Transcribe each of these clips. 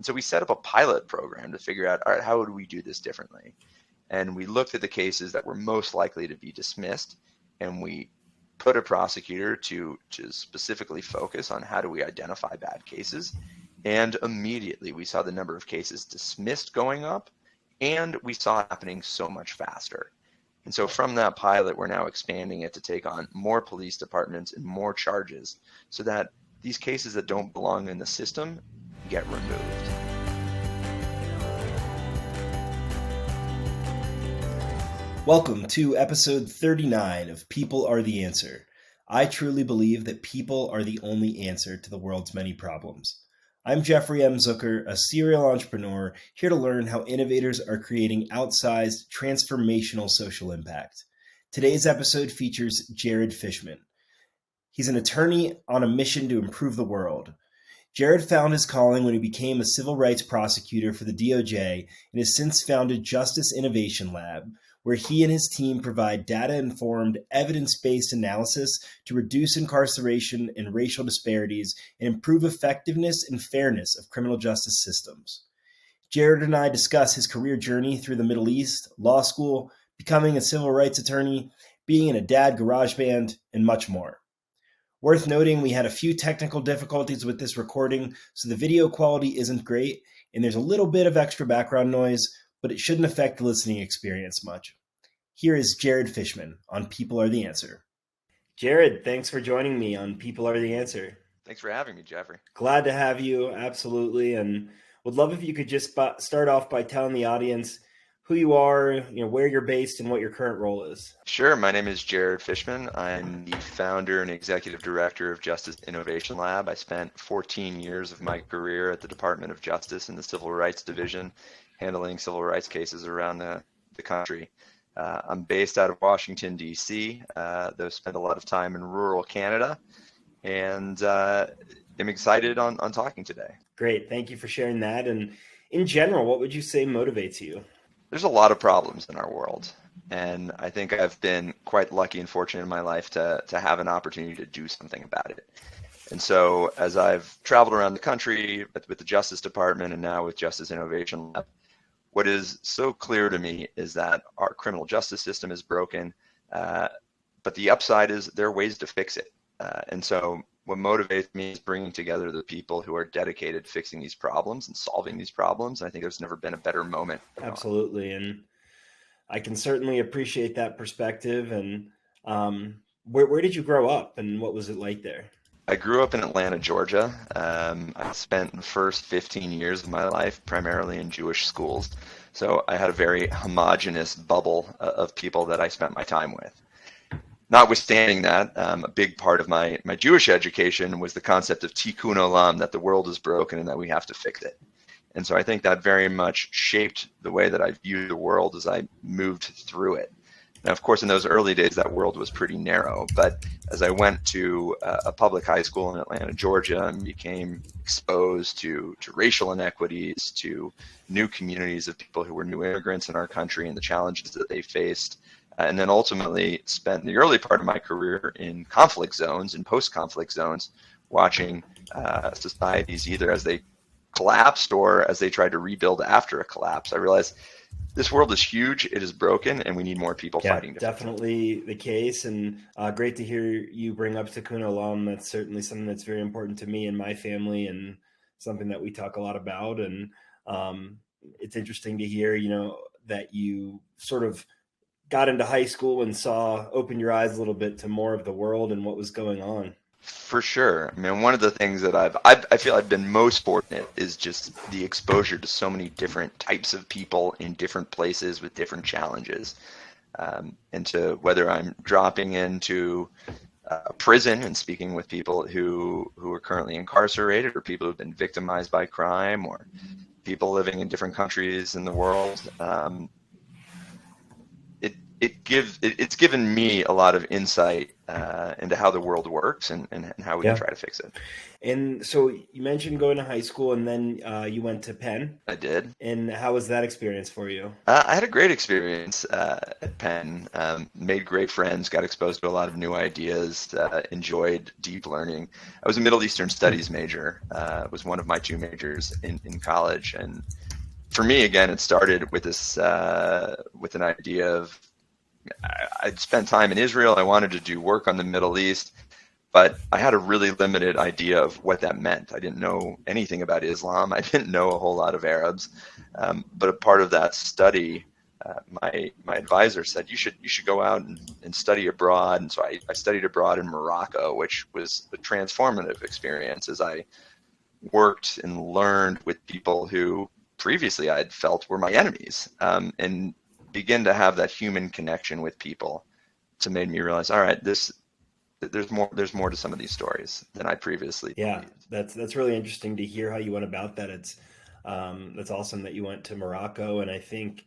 And so we set up a pilot program to figure out, all right, how would we do this differently? And we looked at the cases that were most likely to be dismissed, and we put a prosecutor to specifically focus on how do we identify bad cases. And immediately we saw the number of cases dismissed going up, and we saw it happening so much faster. And so from that pilot, we're now expanding it to take on more police departments and more charges so that these cases that don't belong in the system get removed. Welcome to episode 39 of People Are the Answer. I truly believe that people are the only answer to the world's many problems. I'm Jeffrey M. Zucker, a serial entrepreneur, here to learn how innovators are creating outsized, transformational social impact. Today's episode features Jared Fishman. He's an attorney on a mission to improve the world. Jared found his calling when he became a civil rights prosecutor for the DOJ and has since founded Justice Innovation Lab, where he and his team provide data-informed, evidence-based analysis to reduce incarceration and racial disparities and improve effectiveness and fairness of criminal justice systems. Jared and I discuss his career journey through the Middle East, law school, becoming a civil rights attorney, being in a dad garage band, and much more. Worth noting, we had a few technical difficulties with this recording, so the video quality isn't great, and there's a little bit of extra background noise, but it shouldn't affect the listening experience much. Here is Jared Fishman on People Are the Answer. Jared, thanks for joining me on People Are the Answer. Thanks for having me, Jeffrey. Glad to have you, absolutely, and would love if you could just start off by telling the audience who you are, where you're based, and what your current role is. Sure. My name is Jared Fishman. I'm the founder and executive director of Justice Innovation Lab. I spent 14 years of my career at the Department of Justice in the Civil Rights Division, handling civil rights cases around the country. I'm based out of Washington, D.C., though spent a lot of time in rural Canada, and am excited on talking today. Great. Thank you for sharing that. And in general, what would you say motivates you? There's a lot of problems in our world, and I think I've been quite lucky and fortunate in my life to have an opportunity to do something about it. And so as I've traveled around the country with the Justice Department and now with Justice Innovation Lab, what is so clear to me is that our criminal justice system is broken, but the upside is there are ways to fix it. And so what motivates me is bringing together the people who are dedicated to fixing these problems and solving these problems. And I think there's never been a better moment. Absolutely. And I can certainly appreciate that perspective. And where did you grow up and what was it like there? I grew up in Atlanta, Georgia. I spent the first 15 years of my life primarily in Jewish schools. So I had a very homogenous bubble of people that I spent my time with. Notwithstanding that, a big part of my Jewish education was the concept of tikkun olam, that the world is broken and that we have to fix it. And so I think that very much shaped the way that I viewed the world as I moved through it. Now, of course, in those early days, that world was pretty narrow. But as I went to a public high school in Atlanta, Georgia, and became exposed to racial inequities, to new communities of people who were new immigrants in our country and the challenges that they faced, and then ultimately spent the early part of my career in conflict zones and post-conflict zones, watching societies either as they collapsed or as they tried to rebuild after a collapse. I realized this world is huge, it is broken, and we need more people fighting. Definitely the case, and great to hear you bring up tikkun olam. That's certainly something that's very important to me and my family, and something that we talk a lot about. And it's interesting to hear, that you sort of got into high school and opened your eyes a little bit to more of the world and what was going on. For sure. I mean, one of the things that I feel I've been most fortunate is just the exposure to so many different types of people in different places with different challenges. And to whether I'm dropping into a prison and speaking with people who are currently incarcerated, or people who've been victimized by crime, or people living in different countries in the world, it's given me a lot of insight into how the world works and how we can Yeah. try to fix it. And so you mentioned going to high school, and then you went to Penn. I did. And how was that experience for you? I had a great experience at Penn. Made great friends, got exposed to a lot of new ideas, enjoyed deep learning. I was a Middle Eastern Studies major. Was one of my two majors in college, and for me, again, it started with this with an idea of I'd spent time in Israel. I wanted to do work on the Middle East, but I had a really limited idea of what that meant. I didn't know anything about Islam. I didn't know a whole lot of Arabs. But a part of that study, my advisor said you should go out and study abroad. And so I studied abroad in Morocco, which was a transformative experience as I worked and learned with people who previously I had felt were my enemies, and begin to have that human connection with people to made me realize, all right, there's more to some of these stories than I previously Yeah, believed. that's really interesting to hear how you went about that. It's that's awesome that you went to Morocco, and I think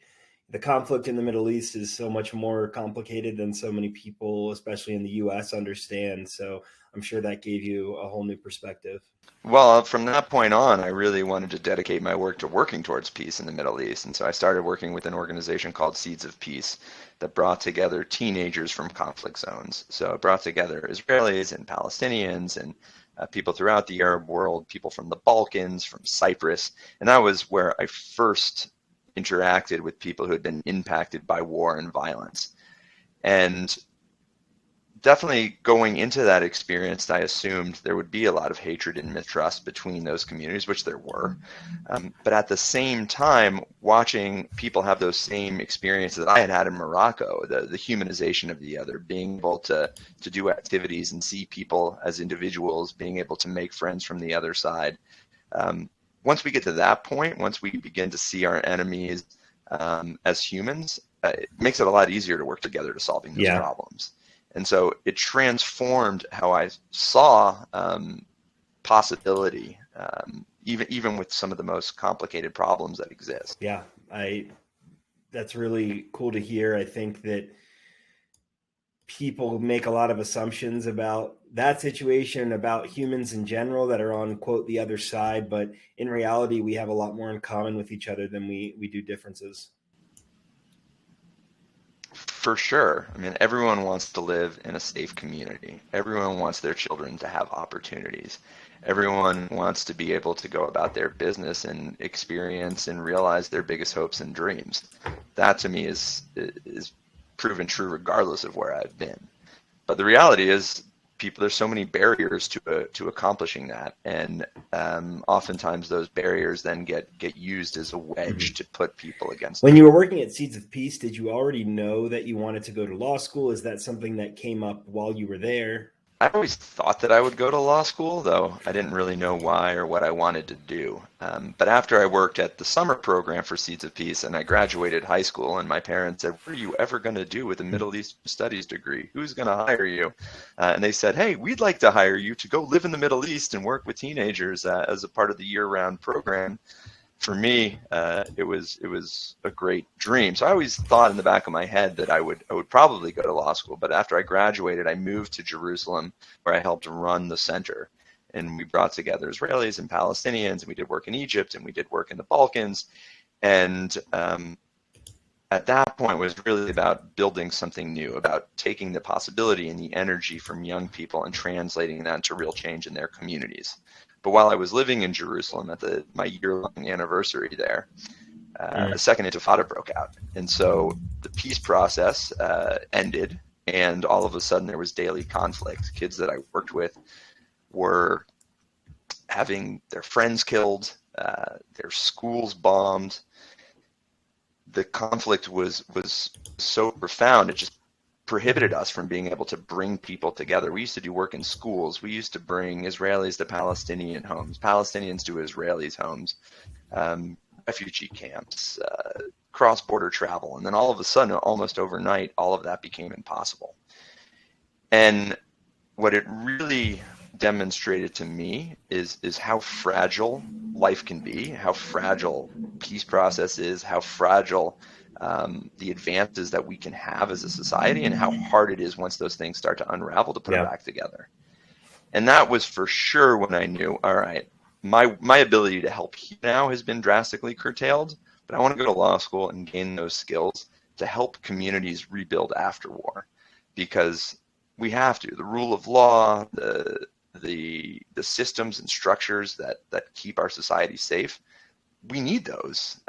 the conflict in the Middle East is so much more complicated than so many people, especially in the U.S., understand. So I'm sure that gave you a whole new perspective. Well, from that point on, I really wanted to dedicate my work to working towards peace in the Middle East. And so I started working with an organization called Seeds of Peace that brought together teenagers from conflict zones. So it brought together Israelis and Palestinians and people throughout the Arab world, people from the Balkans, from Cyprus. And that was where I first interacted with people who had been impacted by war and violence. And definitely going into that experience, I assumed there would be a lot of hatred and mistrust between those communities, which there were. But at the same time, watching people have those same experiences that I had had in Morocco, the humanization of the other, being able to do activities and see people as individuals, being able to make friends from the other side. Once we get to that point, once we begin to see our enemies as humans, it makes it a lot easier to work together to solving those problems. And so it transformed how I saw possibility, even with some of the most complicated problems that exist. Yeah, that's really cool to hear. I think that people make a lot of assumptions about that situation, about humans in general that are on, quote, the other side. But in reality, we have a lot more in common with each other than we do differences. For sure. I mean, everyone wants to live in a safe community. Everyone wants their children to have opportunities. Everyone wants to be able to go about their business and experience and realize their biggest hopes and dreams. That to me is proven true regardless of where I've been. But the reality is, there's so many barriers to accomplishing that, and oftentimes those barriers then get used as a wedge to put people against. When you were working at Seeds of Peace, did you already know that you wanted to go to law school? Is that something that came up while you were there? I always thought that I would go to law school, though I didn't really know why or what I wanted to do. But after I worked at the summer program for Seeds of Peace and I graduated high school, and my parents said, "What are you ever going to do with a Middle Eastern Studies degree? Who's going to hire you?" And they said, "Hey, we'd like to hire you to go live in the Middle East and work with teenagers as a part of the year-round program." For me, it was a great dream. So I always thought in the back of my head that I would probably go to law school. But after I graduated, I moved to Jerusalem, where I helped run the center. And we brought together Israelis and Palestinians, and we did work in Egypt, and we did work in the Balkans. And at that point, it was really about building something new, about taking the possibility and the energy from young people and translating that into real change in their communities. But while I was living in Jerusalem at my year-long anniversary there, a second intifada broke out. And so the peace process ended, and all of a sudden there was daily conflict. Kids that I worked with were having their friends killed, their schools bombed. The conflict was so profound, it just prohibited us from being able to bring people together. We used to do work in schools. We used to bring Israelis to Palestinian homes, Palestinians to Israelis' homes, refugee camps, cross-border travel. And then all of a sudden, almost overnight, all of that became impossible. And what it really demonstrated to me is how fragile life can be, how fragile peace process is, how fragile the advances that we can have as a society and how hard it is once those things start to unravel to put them back together. And that was for sure when I knew, all right, my ability to help now has been drastically curtailed, but I want to go to law school and gain those skills to help communities rebuild after war, because we have to. The rule of law, the systems and structures that keep our society safe, we need those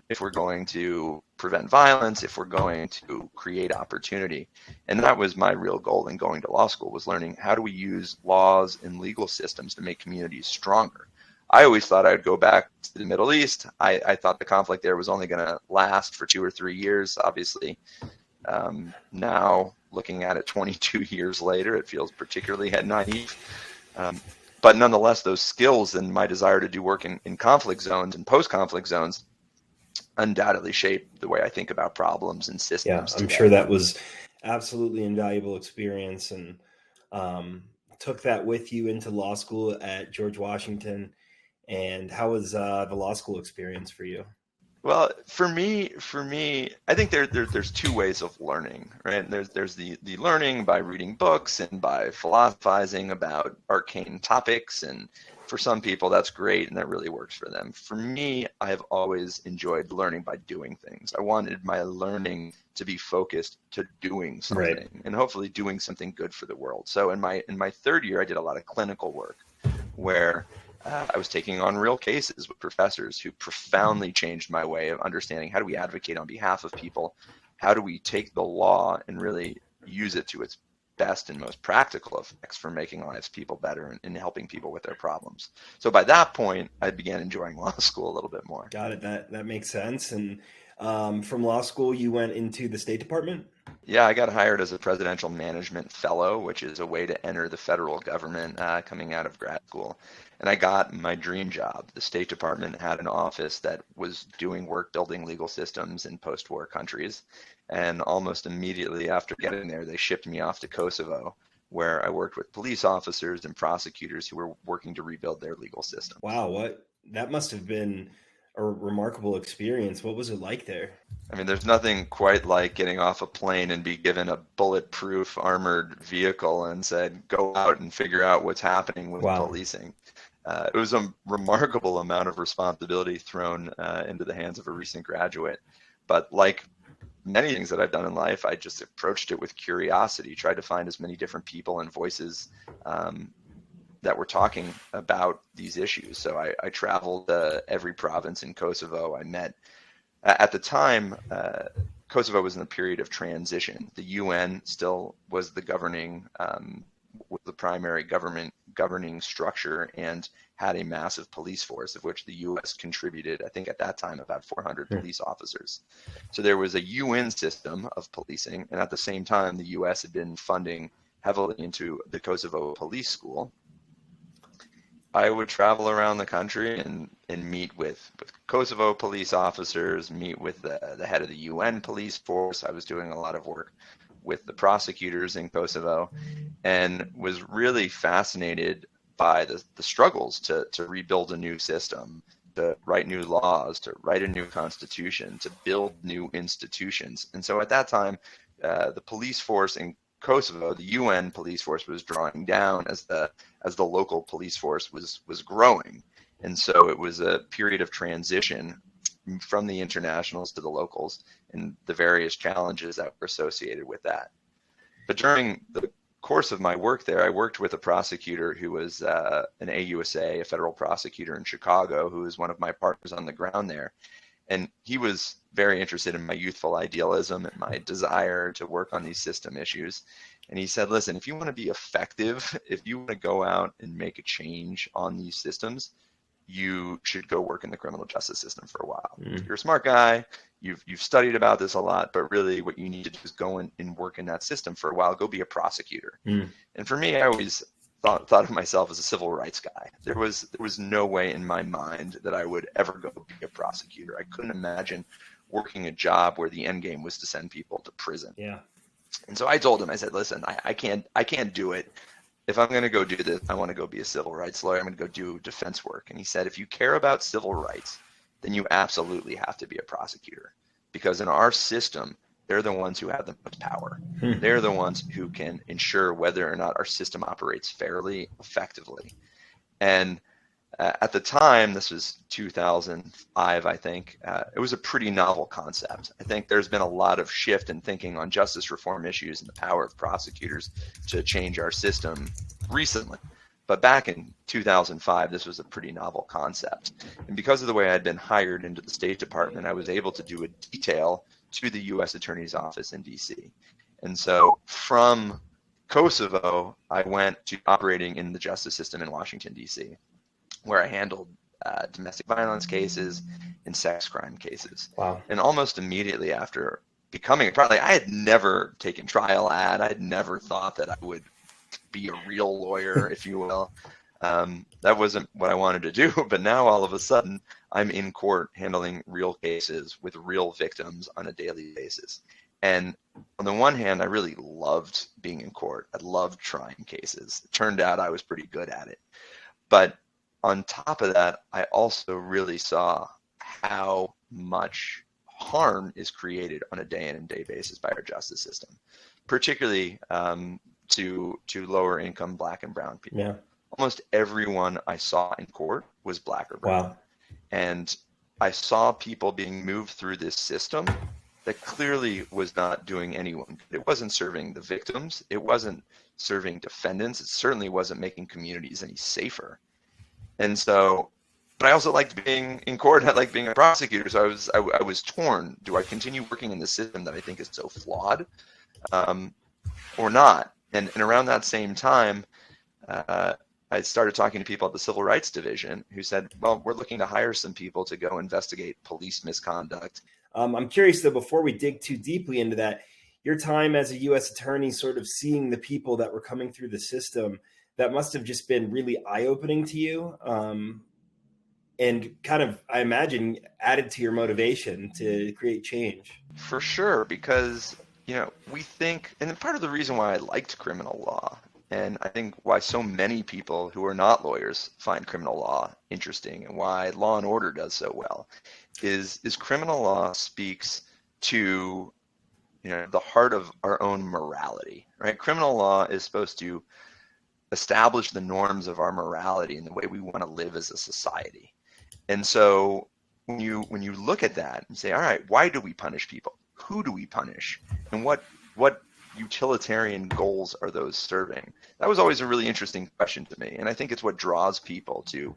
if we're going to prevent violence, if we're going to create opportunity. And that was my real goal in going to law school, was learning how do we use laws and legal systems to make communities stronger. I always thought I'd go back to the Middle East. I thought the conflict there was only going to last for 2 or 3 years. Obviously, now looking at it 22 years later, it feels particularly naive. But nonetheless, those skills and my desire to do work in conflict zones and post-conflict zones undoubtedly shape the way I think about problems and systems. Yeah, I'm sure that was absolutely invaluable experience, and took that with you into law school at George Washington. And how was the law school experience for you? Well, for me, I think there's two ways of learning, right? There's the learning by reading books and by philosophizing about arcane topics, and for some people that's great and that really works for them. For me, I have always enjoyed learning by doing things. I wanted my learning to be focused to doing something, right, and hopefully doing something good for the world. So in my third year, I did a lot of clinical work where I was taking on real cases with professors who profoundly changed my way of understanding how do we advocate on behalf of people, how do we take the law and really use it to its best and most practical effects for making lives people better and helping people with their problems. So by that point, I began enjoying law school a little bit more. Got it. That makes sense. And from law school, you went into the State Department? Yeah, I got hired as a presidential management fellow, which is a way to enter the federal government coming out of grad school. And I got my dream job. The State Department had an office that was doing work building legal systems in post-war countries. And almost immediately after getting there, they shipped me off to Kosovo, where I worked with police officers and prosecutors who were working to rebuild their legal system. Wow, that must have been a remarkable experience. What was it like there? I mean, there's nothing quite like getting off a plane and be given a bulletproof armored vehicle and said, go out and figure out what's happening with policing. It was a remarkable amount of responsibility thrown into the hands of a recent graduate. But like many things that I've done in life, I just approached it with curiosity, tried to find as many different people and voices that were talking about these issues. So I traveled every province in Kosovo. I met, at the time, Kosovo was in a period of transition. The UN still was the the primary governing structure and had a massive police force, of which the US contributed, I think at that time, about 400 police officers. So there was a UN system of policing, and at the same time, the US had been funding heavily into the Kosovo Police School. I would travel around the country and meet with Kosovo police officers, meet with the head of the UN police force. I was doing a lot of work with the prosecutors in Kosovo, and was really fascinated by the struggles to rebuild a new system, to write new laws, to write a new constitution, to build new institutions. And so at that time, the police force in Kosovo, the UN police force, was drawing down as the local police force was growing. And so it was a period of transition from the internationals to the locals and the various challenges that were associated with that. But during the course of my work there, I worked with a prosecutor who was an AUSA, a federal prosecutor in Chicago, who was one of my partners on the ground there. And he was very interested in my youthful idealism and my desire to work on these system issues. And he said, listen, if you want to be effective, if you want to go out and make a change on these systems, you should go work in the criminal justice system for a while. You're a smart guy. You've studied about this a lot, but really what you need to do is go in and work in that system for a while. Go be a prosecutor. And for me, I always thought of myself as a civil rights guy. There was no way in my mind that I would ever go be a prosecutor. I couldn't imagine working a job where the end game was to send people to prison. Yeah. And so I told him, I said, listen, I can't do it. If I'm going to go do this, I want to go be a civil rights lawyer. I'm going to go do defense work. And he said, if you care about civil rights, then you absolutely have to be a prosecutor. because in our system, they're the ones who have the most power. They're the ones who can ensure whether or not our system operates fairly, effectively. And at the time, this was 2005, I think, it was a pretty novel concept. I think there's been a lot of shift in thinking on justice reform issues and the power of prosecutors to change our system recently. But back in 2005, this was a pretty novel concept. And because of the way I'd been hired into the State Department, I was able to do a detail to the U.S. Attorney's Office in D.C. And so from Kosovo, I went to operating in the justice system in Washington, D.C., where I handled domestic violence cases and sex crime cases. Wow. And almost immediately after becoming a trial, I had never taken trial ad. I had never thought that I would be a real lawyer, if you will. That wasn't what I wanted to do. But now all of a sudden, I'm in court handling real cases with real victims on a daily basis. And on the one hand, I really loved being in court. I loved trying cases. It turned out I was pretty good at it. But on top of that, I also really saw how much harm is created on a day in and day basis by our justice system, particularly to lower income Black and brown people. Yeah. Almost everyone I saw in court was Black or brown. Wow. And I saw people being moved through this system that clearly was not doing anyone good. It wasn't serving the victims. It wasn't serving defendants. It certainly wasn't making communities any safer. And so, but I also liked being in court. I liked being a prosecutor. So I was torn. Do I continue working in the system that I think is so flawed, or not? And around that same time, I started talking to people at the Civil Rights Division who said, well, we're looking to hire some people to go investigate police misconduct. I'm curious, though, before we dig too deeply into that, your time as a U.S. attorney, sort of seeing the people that were coming through the system, that must have just been really eye-opening to you, and kind of, I imagine, added to your motivation to create change. For sure, because, we think, and part of the reason why I liked criminal law, and I think why so many people who are not lawyers find criminal law interesting, and why Law and Order does so well, is criminal law speaks to, the heart of our own morality, right? Criminal law is supposed to establish the norms of our morality and the way we want to live as a society. And so when you look at that and say, all right, why do we punish people? Who do we punish? And what utilitarian goals are those serving? That was always a really interesting question to me. And I think it's what draws people to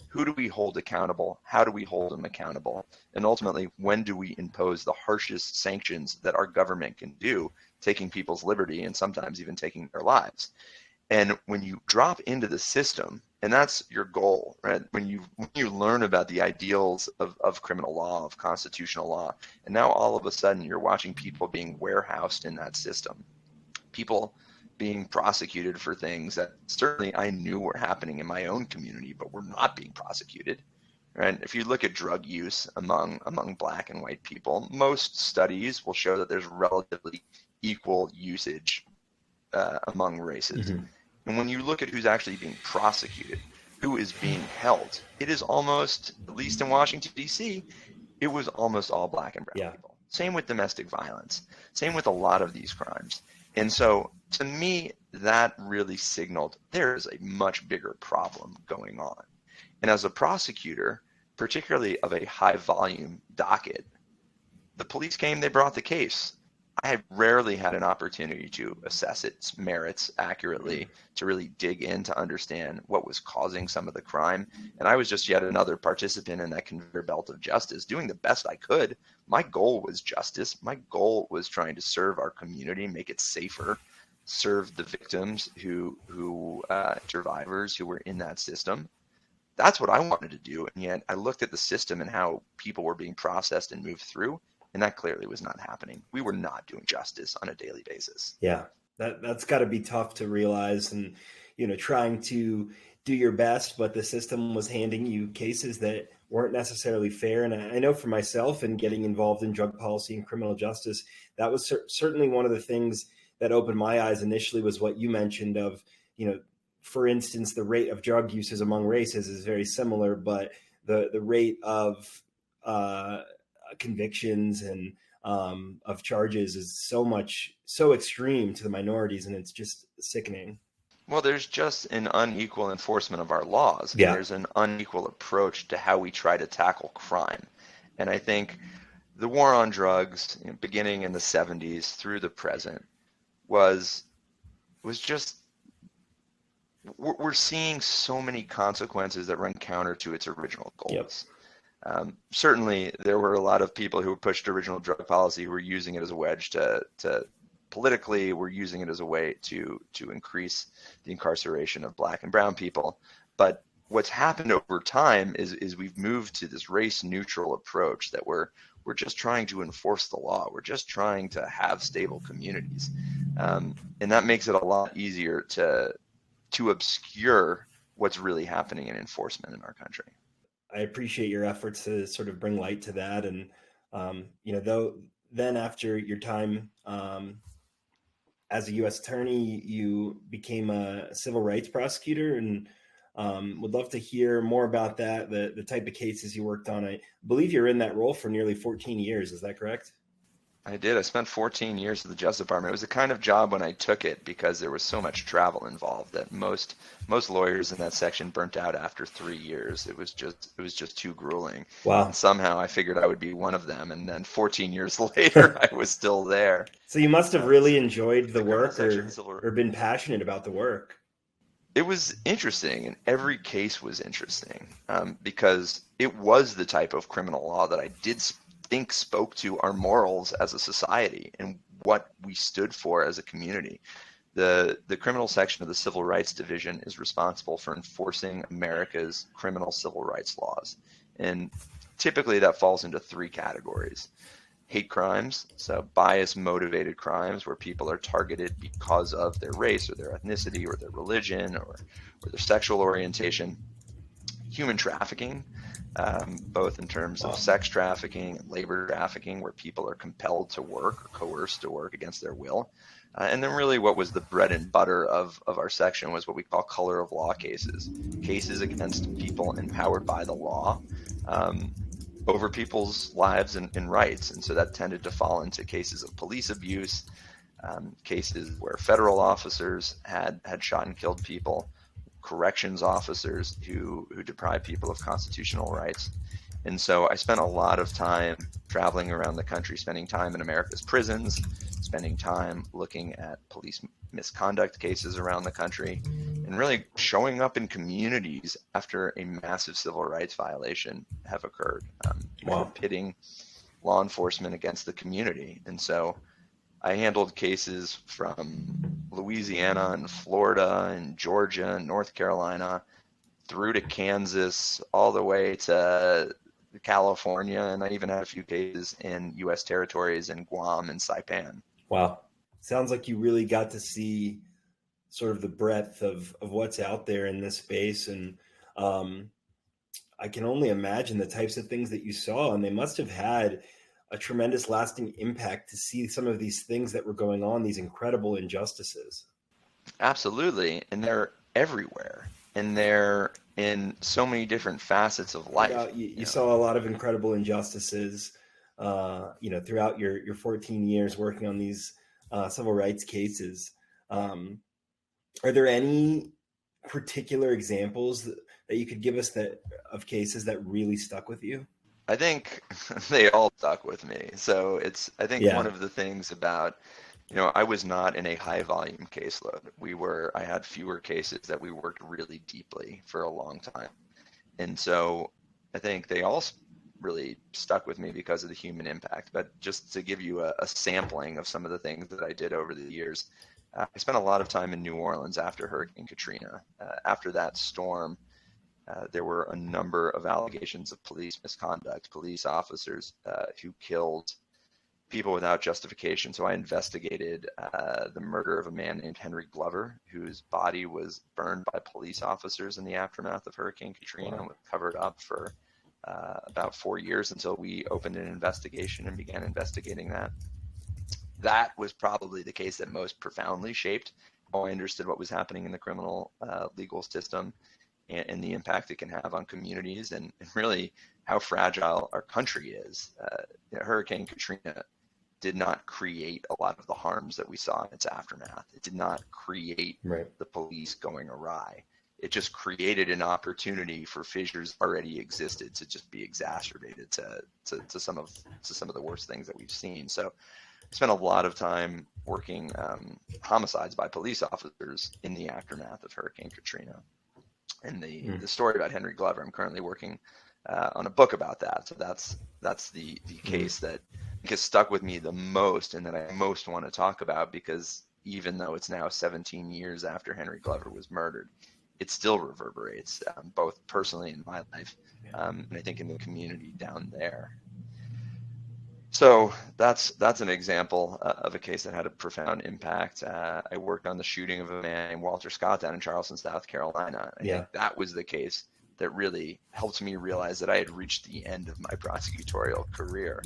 who do we hold accountable? How do we hold them accountable? And ultimately, when do we impose the harshest sanctions that our government can do, taking people's liberty and sometimes even taking their lives? And when you drop into the system, and that's your goal, right? When you learn about the ideals of criminal law, of constitutional law, and now all of a sudden you're watching people being warehoused in that system, people being prosecuted for things that certainly I knew were happening in my own community, but were not being prosecuted, right? If you look at drug use among Black and white people, most studies will show that there's relatively equal usage among races. Mm-hmm. And when you look at who's actually being prosecuted, who is being held, it is almost, at least in Washington, D.C., it was almost all Black and brown people. Same with domestic violence. Same with a lot of these crimes. And so to me, that really signaled there is a much bigger problem going on. And as a prosecutor, particularly of a high volume docket, the police came, they brought the case. I have rarely had an opportunity to assess its merits accurately, to really dig in to understand what was causing some of the crime. And I was just yet another participant in that conveyor belt of justice, doing the best I could. My goal was justice. My goal was trying to serve our community, make it safer, serve the victims survivors who were in that system. That's what I wanted to do. And yet I looked at the system and how people were being processed and moved through, and that clearly was not happening. We were not doing justice on a daily basis. Yeah, that's got to be tough to realize, and trying to do your best, but the system was handing you cases that weren't necessarily fair. And I know for myself, and getting involved in drug policy and criminal justice, that was certainly one of the things that opened my eyes initially, was what you mentioned of, for instance, the rate of drug uses among races is very similar, but the rate of convictions and of charges is so extreme to the minorities, and it's just sickening. Well, there's just an unequal enforcement of our laws, and Yeah. there's an unequal approach to how we try to tackle crime. And I think the war on drugs, beginning in the 70s through the present, was just we're seeing so many consequences that run counter to its original Yep. goals. Certainly, there were a lot of people who pushed original drug policy who were using it as a wedge to politically, were using it as a way to increase the incarceration of Black and brown people. But what's happened over time is we've moved to this race-neutral approach that we're just trying to enforce the law. We're just trying to have stable communities, and that makes it a lot easier to obscure what's really happening in enforcement in our country. I appreciate your efforts to sort of bring light to that. And, then after your time as a U.S. attorney, you became a civil rights prosecutor, and would love to hear more about that, the type of cases you worked on. I believe you're in that role for nearly 14 years. Is that correct? I did. I spent 14 years at the Justice Department. It was the kind of job when I took it because there was so much travel involved that most lawyers in that section burnt out after 3 years. It was just too grueling. Wow. And somehow I figured I would be one of them, and then 14 years later I was still there. So you must have really enjoyed the work section, or been passionate about the work. It was interesting, and every case was interesting because it was the type of criminal law that I did think spoke to our morals as a society and what we stood for as a community. The criminal section of the Civil Rights Division is responsible for enforcing America's criminal civil rights laws. And typically that falls into 3 categories. Hate crimes, so bias-motivated crimes where people are targeted because of their race or their ethnicity or their religion or their sexual orientation. Human trafficking, both in terms of sex trafficking and labor trafficking, where people are compelled to work or coerced to work against their will. And then really what was the bread and butter of our section was what we call color of law cases against people empowered by the law over people's lives and rights. And so that tended to fall into cases of police abuse, cases where federal officers had shot and killed people, corrections officers who deprive people of constitutional rights. And so I spent a lot of time traveling around the country, spending time in America's prisons, spending time looking at police misconduct cases around the country, and really showing up in communities after a massive civil rights violation have occurred. Wow. Pitting law enforcement against the community. And so I handled cases from Louisiana and Florida and Georgia and North Carolina through to Kansas, all the way to California, and I even had a few cases in U.S. territories in Guam and Saipan. Wow. Sounds like you really got to see sort of the breadth of what's out there in this space. And I can only imagine the types of things that you saw, and they must have had a tremendous lasting impact to see some of these things that were going on, these incredible injustices. Absolutely. And they're everywhere. And they're in so many different facets of life. You saw a lot of incredible injustices, throughout your 14 years working on these civil rights cases. Are there any particular examples that you could give us of cases that really stuck with you? I think they all stuck with me. So one of the things about, I was not in a high volume caseload. I had fewer cases that we worked really deeply for a long time. And so I think they all really stuck with me because of the human impact. But just to give you a sampling of some of the things that I did over the years, I spent a lot of time in New Orleans after Hurricane Katrina. After that storm, there were a number of allegations of police misconduct, police officers who killed people without justification. So I investigated the murder of a man named Henry Glover, whose body was burned by police officers in the aftermath of Hurricane Katrina. And was covered up for about 4 years until we opened an investigation and began investigating that. That was probably the case that most profoundly shaped how I understood what was happening in the criminal legal system. and the impact it can have on communities, and really how fragile our country is. Hurricane Katrina did not create a lot of the harms that we saw in its aftermath. It did not create the police going awry. It just created an opportunity for fissures already existed to just be exacerbated to some of the worst things that we've seen. So I spent a lot of time working homicides by police officers in the aftermath of Hurricane Katrina. And the story about Henry Glover, I'm currently working on a book about that. So that's the case that has stuck with me the most and that I most want to talk about, because even though it's now 17 years after Henry Glover was murdered, it still reverberates both personally in my life and I think in the community down there. So that's an example of a case that had a profound impact. I worked on the shooting of a man named Walter Scott down in Charleston, South Carolina. I think that was the case that really helped me realize that I had reached the end of my prosecutorial career.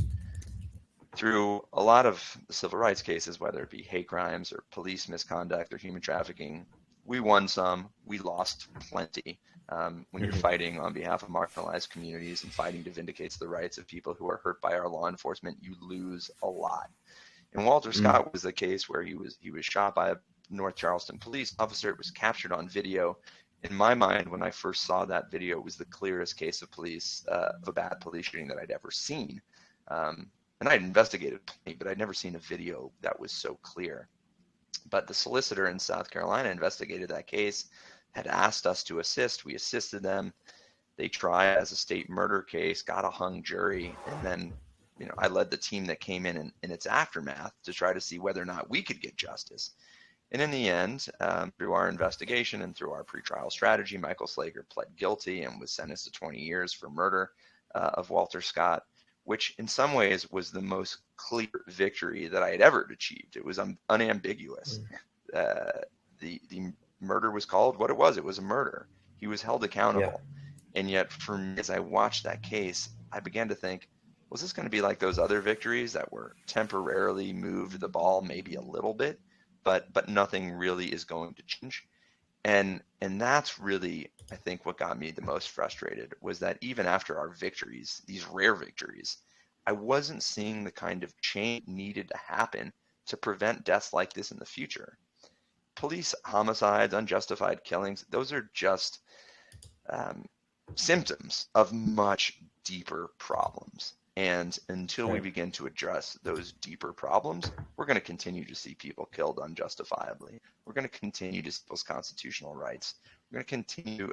Through a lot of civil rights cases, whether it be hate crimes or police misconduct or human trafficking, we won some, we lost plenty. When you're fighting on behalf of marginalized communities and fighting to vindicate the rights of people who are hurt by our law enforcement, you lose a lot. And Walter Scott was the case where he was shot by a North Charleston police officer. It was captured on video. In my mind, when I first saw that video, it was the clearest case of a bad police shooting that I'd ever seen. And I'd investigated plenty, but I'd never seen a video that was so clear. But the solicitor in South Carolina investigated that case, had asked us to assist. We assisted them. They tried as a state murder case, got a hung jury, and then I led the team that came in its aftermath to try to see whether or not we could get justice. And in the end, through our investigation and through our pretrial strategy, Michael Slager pled guilty and was sentenced to 20 years for murder of Walter Scott, which in some ways was the most clear victory that I had ever achieved. It was unambiguous. The murder was called what it was. It was a murder. He was held accountable. And yet for me, as I watched that case, I began to think, was this going to be like those other victories that were temporarily moved the ball maybe a little bit, but nothing really is going to change? And that's really, I think, what got me the most frustrated, was that even after our victories, these rare victories, I wasn't seeing the kind of change needed to happen to prevent deaths like this in the future. Police homicides, unjustified killings, those are just symptoms of much deeper problems. And until we begin to address those deeper problems, we're going to continue to see people killed unjustifiably. We're going to continue to see people's constitutional rights. We're going to continue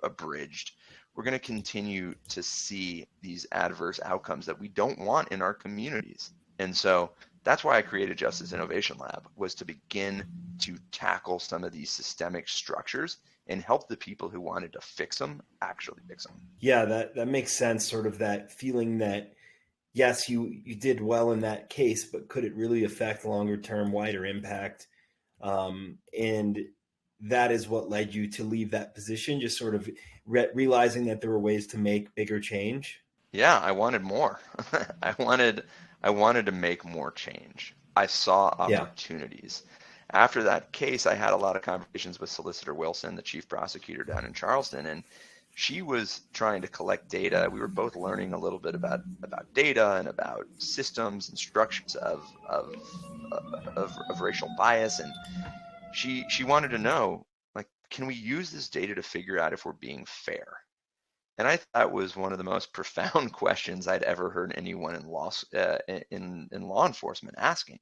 abridged. We're going to continue to see these adverse outcomes that we don't want in our communities. And so that's why I created Justice Innovation Lab, was to begin to tackle some of these systemic structures and help the people who wanted to fix them actually fix them. Yeah, that makes sense. Sort of that feeling that, yes, you did well in that case, but could it really affect longer term, wider impact? And that is what led you to leave that position, just sort of realizing that there were ways to make bigger change. Yeah, I wanted more. I wanted to make more change. I saw opportunities. After that case, I had a lot of conversations with Solicitor Wilson, the chief prosecutor down in Charleston, and she was trying to collect data. We were both learning a little bit about data and about systems and structures of racial bias, and she wanted to know, like, can we use this data to figure out if we're being fair? And I thought that was one of the most profound questions I'd ever heard anyone in law enforcement asking.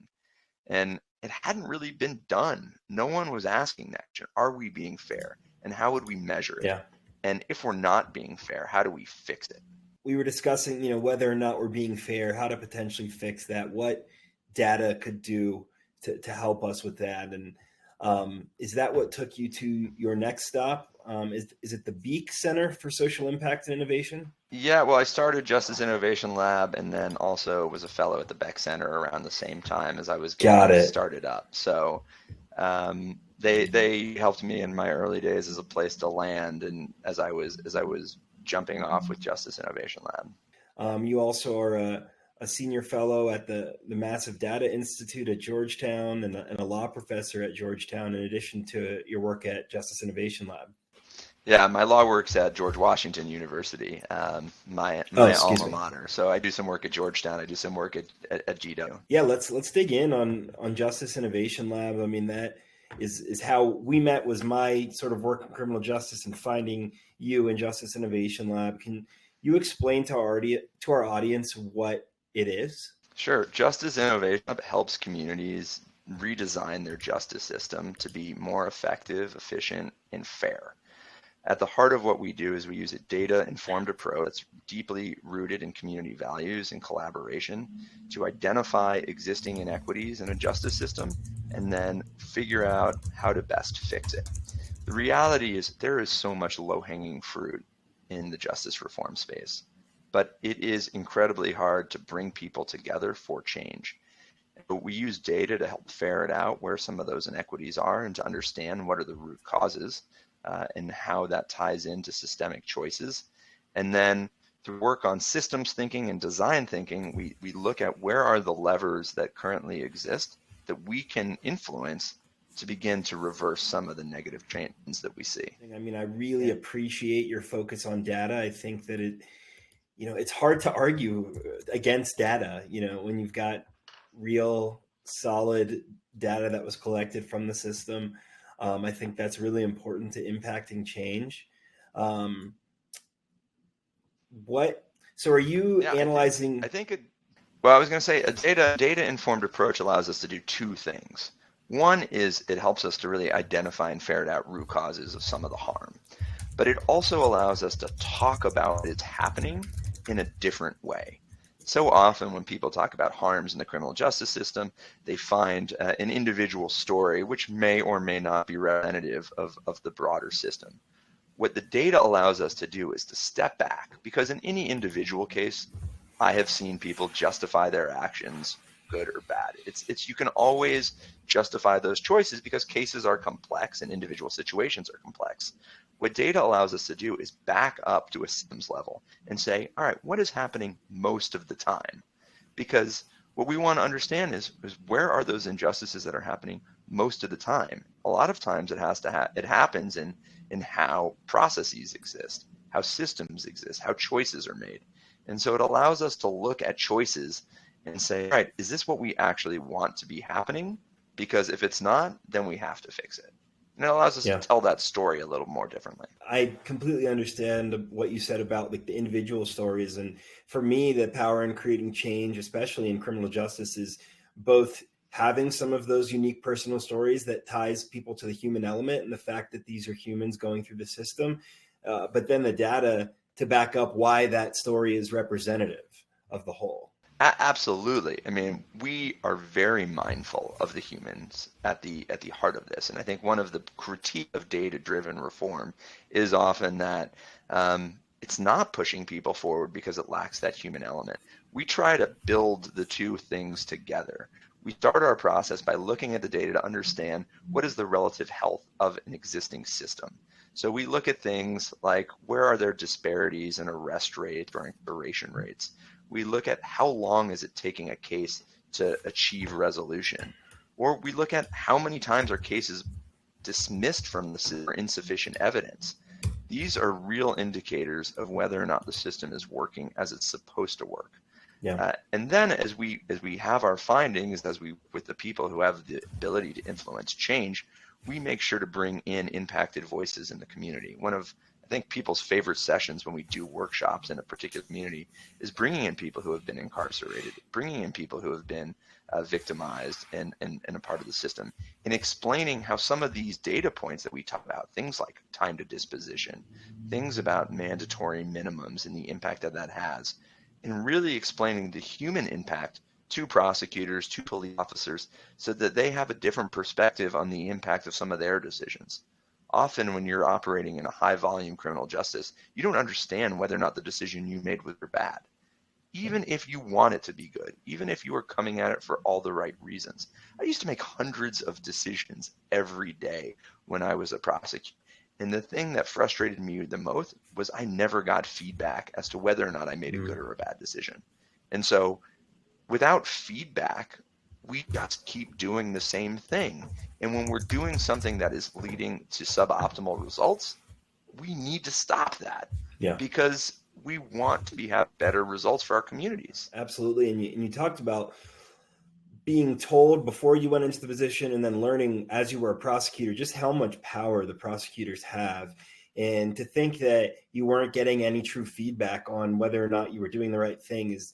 And it hadn't really been done. No one was asking that question. Are we being fair? And how would we measure it? Yeah. And if we're not being fair, how do we fix it? We were discussing, whether or not we're being fair, how to potentially fix that, what data could do to help us with that. And is that what took you to your next stop? Is it the Beak Center for Social Impact and Innovation? Yeah, well, I started Justice Innovation Lab and then also was a fellow at the Beck Center around the same time as I was getting started up. So they helped me in my early days as a place to land, and as I was jumping off with Justice Innovation Lab. You also are a senior fellow at the Massive Data Institute at Georgetown and a law professor at Georgetown, in addition to your work at Justice Innovation Lab. Yeah, my law work's at George Washington University, Oh, my excuse alma me. mater. So I do some work at Georgetown. I do some work at GW. Yeah, let's dig in on Justice Innovation Lab. I mean, that is how we met. Was my sort of work in criminal justice and finding you in Justice Innovation Lab. Can you explain to our audience what it is? Sure. Justice Innovation Hub helps communities redesign their justice system to be more effective, efficient, and fair. At the heart of what we do is we use a data-informed approach that's deeply rooted in community values and collaboration to identify existing inequities in a justice system and then figure out how to best fix it. The reality is there is so much low-hanging fruit in the justice reform space, but it is incredibly hard to bring people together for change. But we use data to help ferret out where some of those inequities are and to understand what are the root causes and how that ties into systemic choices. And then through work on systems thinking and design thinking, we look at where are the levers that currently exist that we can influence to begin to reverse some of the negative trends that we see. I mean, I really appreciate your focus on data. I think that it's hard to argue against data, when you've got real solid data that was collected from the system. I think that's really important to impacting change. Um, what, so are you Yeah, I analyzing? think it, well, I was going to say a data informed approach allows us to do two things. One is it helps us to really identify and ferret out root causes of some of the harm, but it also allows us to talk about it's happening in a different way. So often when people talk about harms in the criminal justice system, they find an individual story which may or may not be representative of the broader system. What the data allows us to do is to step back, because in any individual case, I have seen people justify their actions, good or bad. It's you can always justify those choices because cases are complex and individual situations are complex. What data allows us to do is back up to a systems level and say, all right, what is happening most of the time? Because what we want to understand is where are those injustices that are happening most of the time? A lot of times it happens in how processes exist, how systems exist, how choices are made. And so it allows us to look at choices and say, all right, is this what we actually want to be happening? Because if it's not, then we have to fix it. And it allows us to Yeah, tell that story a little more differently. I completely understand what you said about like the individual stories. And for me, the power in creating change, especially in criminal justice, is both having some of those unique personal stories that ties people to the human element and the fact that these are humans going through the system, but then the data to back up why that story is representative of the whole. Absolutely. I mean, we are very mindful of the humans at the heart of this, and I think one of the critique of data-driven reform is often that it's not pushing people forward because it lacks that human element. We try to build the two things together. We start our process by looking at the data to understand what is the relative health of an existing system. So we look at things like where are there disparities in arrest rates or incarceration rates. We look at how long is it taking a case to achieve resolution, or we look at how many times are cases dismissed from the system for insufficient evidence. These are real indicators of whether or not the system is working as it's supposed to work. Yeah. And then as we have our findings, as we with the people who have the ability to influence change, we make sure to bring in impacted voices in the community. One of I think people's favorite sessions when we do workshops in a particular community is bringing in people who have been incarcerated, bringing in people who have been victimized and a part of the system, and explaining how some of these data points that we talk about, things like time to disposition, things about mandatory minimums and the impact that that has, and really explaining the human impact to prosecutors, to police officers, so that they have a different perspective on the impact of some of their decisions. Often when you're operating in a high volume criminal justice, you don't understand whether or not the decision you made was good or bad. Even if you want it to be good, even if you are coming at it for all the right reasons. I used to make hundreds of decisions every day when I was a prosecutor. And the thing that frustrated me the most was I never got feedback as to whether or not I made a good or a bad decision. And so without feedback, we just keep doing the same thing. And when we're doing something that is leading to suboptimal results, we need to stop that Yeah, because we want to have better results for our communities. absolutely. And you talked about being told before you went into the position and then learning as you were a prosecutor just how much power the prosecutors have. And to think that you weren't getting any true feedback on whether or not you were doing the right thing is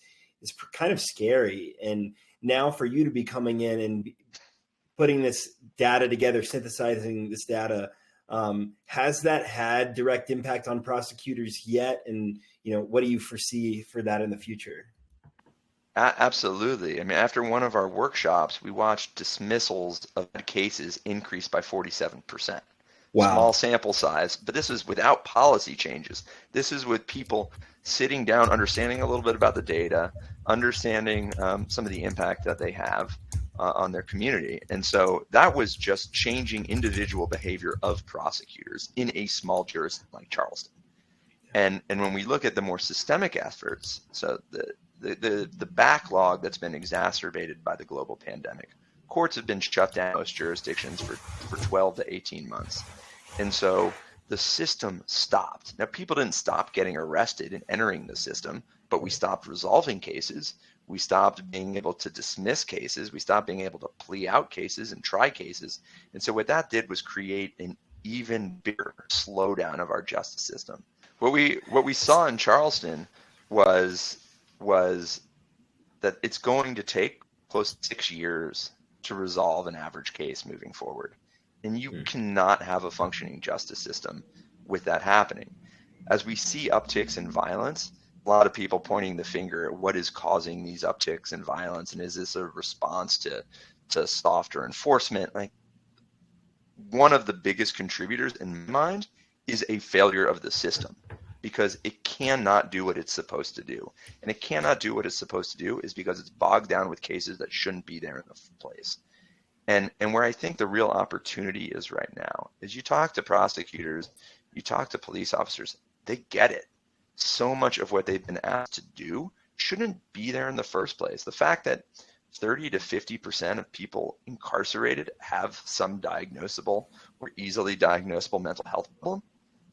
kind of scary. And now for you to be coming in and putting this data together, synthesizing this data, has that had direct impact on prosecutors yet? And what do you foresee for that in the future? Absolutely. I mean, after one of our workshops, we watched dismissals of cases increase by 47%. Small Wow. sample size, but this is without policy changes. This is with people sitting down, understanding a little bit about the data, understanding some of the impact that they have on their community. And so that was just changing individual behavior of prosecutors in a small jurisdiction like Charleston. And when we look at the more systemic efforts, so the backlog that's been exacerbated by the global pandemic, courts have been shut down in most jurisdictions for 12 to 18 months. And so the system stopped. Now, people didn't stop getting arrested and entering the system, but we stopped resolving cases. We stopped being able to dismiss cases. We stopped being able to plea out cases and try cases. And so what that did was create an even bigger slowdown of our justice system. What we saw in Charleston was that it's going to take close to 6 years to resolve an average case moving forward. And you cannot have a functioning justice system with that happening. As we see upticks in violence, a lot of people pointing the finger at what is causing these upticks in violence, and is this a response to softer enforcement? Like, one of the biggest contributors in my mind is a failure of the system, because it cannot do what it's supposed to do. And it cannot do what it's supposed to do is because it's bogged down with cases that shouldn't be there in the first place. And where I think the real opportunity is right now is you talk to prosecutors, you talk to police officers, they get it. So much of what they've been asked to do shouldn't be there in the first place. The fact that 30 to 50% of people incarcerated have some diagnosable or easily diagnosable mental health problem.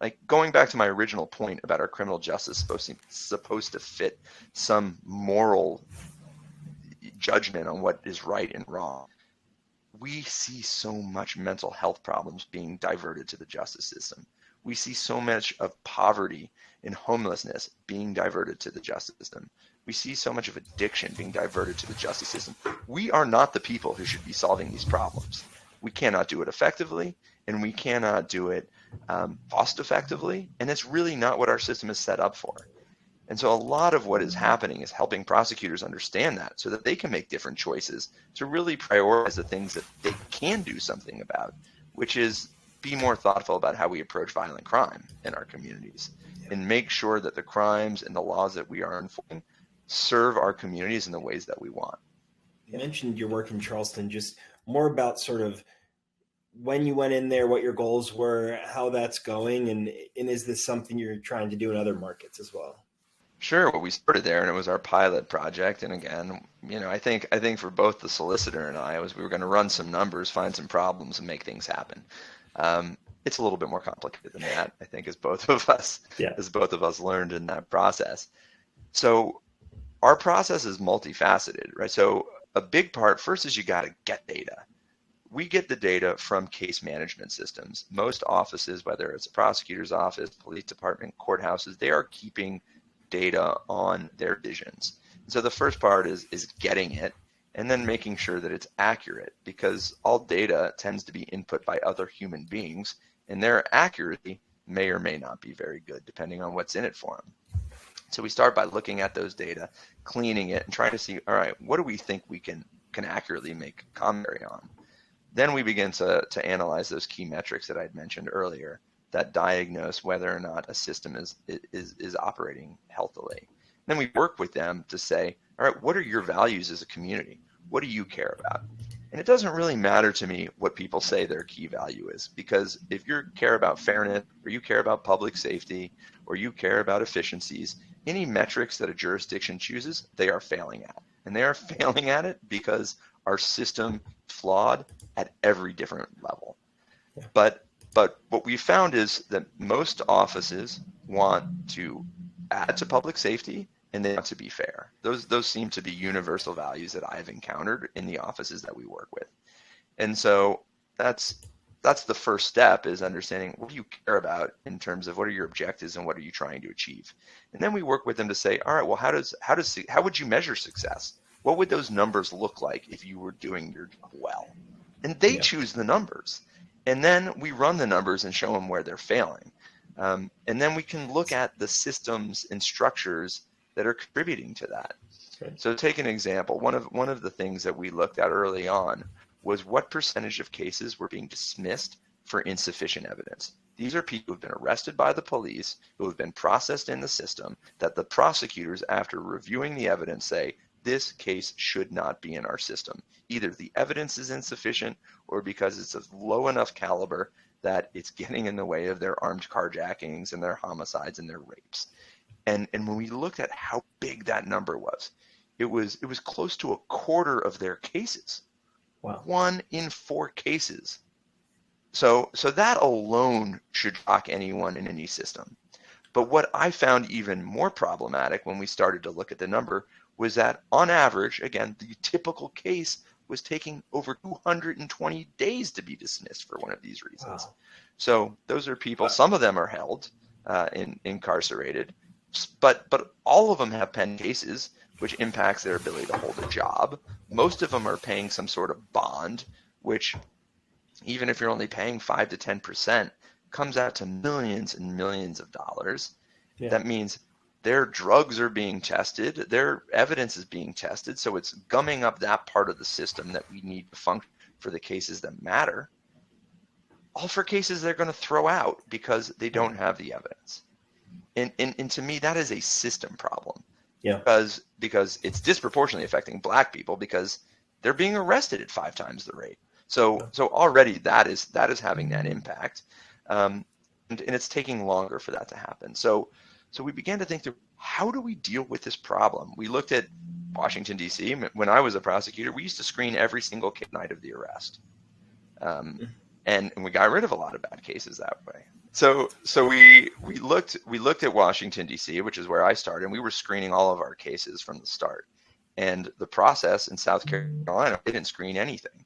Like, going back to my original point about our criminal justice supposed to fit some moral judgment on what is right and wrong. We see so much mental health problems being diverted to the justice system. We see so much of poverty and homelessness being diverted to the justice system. We see so much of addiction being diverted to the justice system. We are not the people who should be solving these problems. We cannot do it effectively, and we cannot do it cost effectively, and it's really not what our system is set up for. And so a lot of what is happening is helping prosecutors understand that, so that they can make different choices to really prioritize the things that they can do something about, which is be more thoughtful about how we approach violent crime in our communities, and make sure that the crimes and the laws that we are enforcing serve our communities in the ways that we want. You mentioned your work in Charleston, just more about sort of when you went in there, what your goals were, how that's going, and is this something you're trying to do in other markets as well? Sure. Well, we started there, and it was our pilot project. And again, I think for both the solicitor and I, we were going to run some numbers, find some problems, and make things happen. It's a little bit more complicated than that, I think, as both of us learned in that process. So our process is multifaceted, right? So a big part first is you got to get data. We get the data from case management systems. Most offices, whether it's a prosecutor's office, police department, courthouses, they are keeping data on their divisions. So the first part is getting it, and then making sure that it's accurate, because all data tends to be input by other human beings, and their accuracy may or may not be very good, depending on what's in it for them. So we start by looking at those data, cleaning it, and trying to see, all right, what do we think we can accurately make commentary on? Then we begin to analyze those key metrics that I'd mentioned earlier that diagnose whether or not a system is operating healthily. Then we work with them to say, all right, what are your values as a community? What do you care about? And it doesn't really matter to me what people say their key value is, because if you care about fairness, or you care about public safety, or you care about efficiencies, any metrics that a jurisdiction chooses, they are failing at. And they are failing at it because our system is flawed at every different level. But But what we found is that most offices want to add to public safety, and they want to be fair. Those seem to be universal values that I've encountered in the offices that we work with. And so that's the first step, is understanding what do you care about in terms of what are your objectives and what are you trying to achieve. And then we work with them to say, all right, well, how would you measure success? What would those numbers look like if you were doing your job well? And they choose the numbers. And then we run the numbers and show them where they're failing. And then we can look at the systems and structures that are contributing to that. Right. So take an example. One of the things that we looked at early on was what percentage of cases were being dismissed for insufficient evidence. These are people who've been arrested by the police, who have been processed in the system, that the prosecutors, after reviewing the evidence, say, this case should not be in our system. Either the evidence is insufficient or because it's of low enough caliber that it's getting in the way of their armed carjackings and their homicides and their rapes. And when we looked at how big that number was, it was close to a quarter of their cases. Wow. 1 in 4 cases. So that alone should shock anyone in any system. But what I found even more problematic when we started to look at the number was that on average, again, the typical case was taking over 220 days to be dismissed for one of these reasons. Wow. So those are people, some of them are held, incarcerated, but all of them have pending cases, which impacts their ability to hold a job. Most of them are paying some sort of bond, which even if you're only paying 5 to 10%, comes out to millions and millions of dollars. Yeah. That means their drugs are being tested, their evidence is being tested, so it's gumming up that part of the system that we need to function for the cases that matter. All for cases they're going to throw out because they don't have the evidence. And to me, that is a system problem. Yeah. Because it's disproportionately affecting Black people because they're being arrested at 5 times the rate. So already that is having that impact, and it's taking longer for that to happen. So we began to think through, how do we deal with this problem? We looked at Washington, D.C. When I was a prosecutor, we used to screen every single night of the arrest, and we got rid of a lot of bad cases that way. So we looked at Washington, D.C., which is where I started, and we were screening all of our cases from the start. And the process in South Carolina, they didn't screen anything.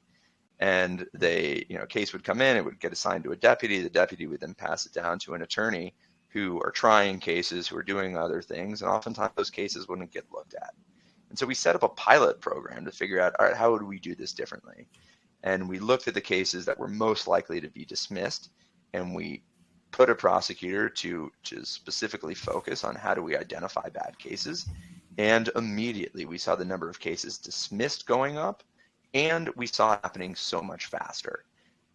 And a case would come in, it would get assigned to a deputy. The deputy would then pass it down to an attorney who are trying cases, who are doing other things, and oftentimes those cases wouldn't get looked at. And so we set up a pilot program to figure out, all right, how would we do this differently? And we looked at the cases that were most likely to be dismissed, and we put a prosecutor to specifically focus on how do we identify bad cases. And immediately we saw the number of cases dismissed going up, and we saw it happening so much faster.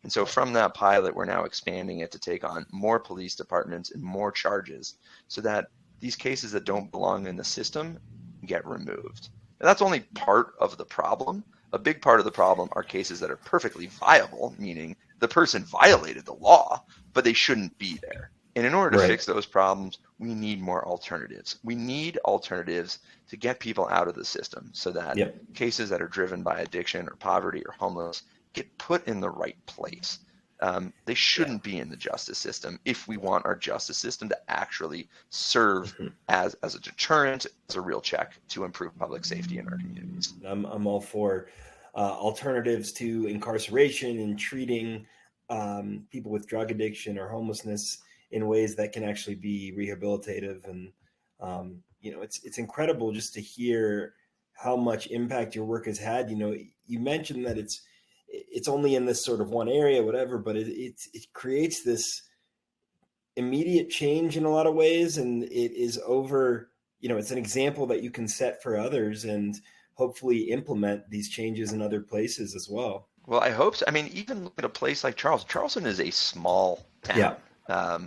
And so from that pilot, we're now expanding it to take on more police departments and more charges so that these cases that don't belong in the system get removed. And that's only part of the problem. A big part of the problem are cases that are perfectly viable, meaning the person violated the law, but they shouldn't be there. And in order to fix those problems, we need more alternatives. We need alternatives to get people out of the system so that cases that are driven by addiction or poverty or homeless get put in the right place. They shouldn't be in the justice system if we want our justice system to actually serve as a deterrent, as a real check to improve public safety in our communities. I'm all for alternatives to incarceration and treating people with drug addiction or homelessness in ways that can actually be rehabilitative. And it's incredible just to hear how much impact your work has had. You mentioned that it's only in this sort of one area, whatever, but it creates this immediate change in a lot of ways. And it is over, it's an example that you can set for others and hopefully implement these changes in other places as well. Well, I hope so. I mean, even look at a place like Charleston. Charleston is a small town. Yeah.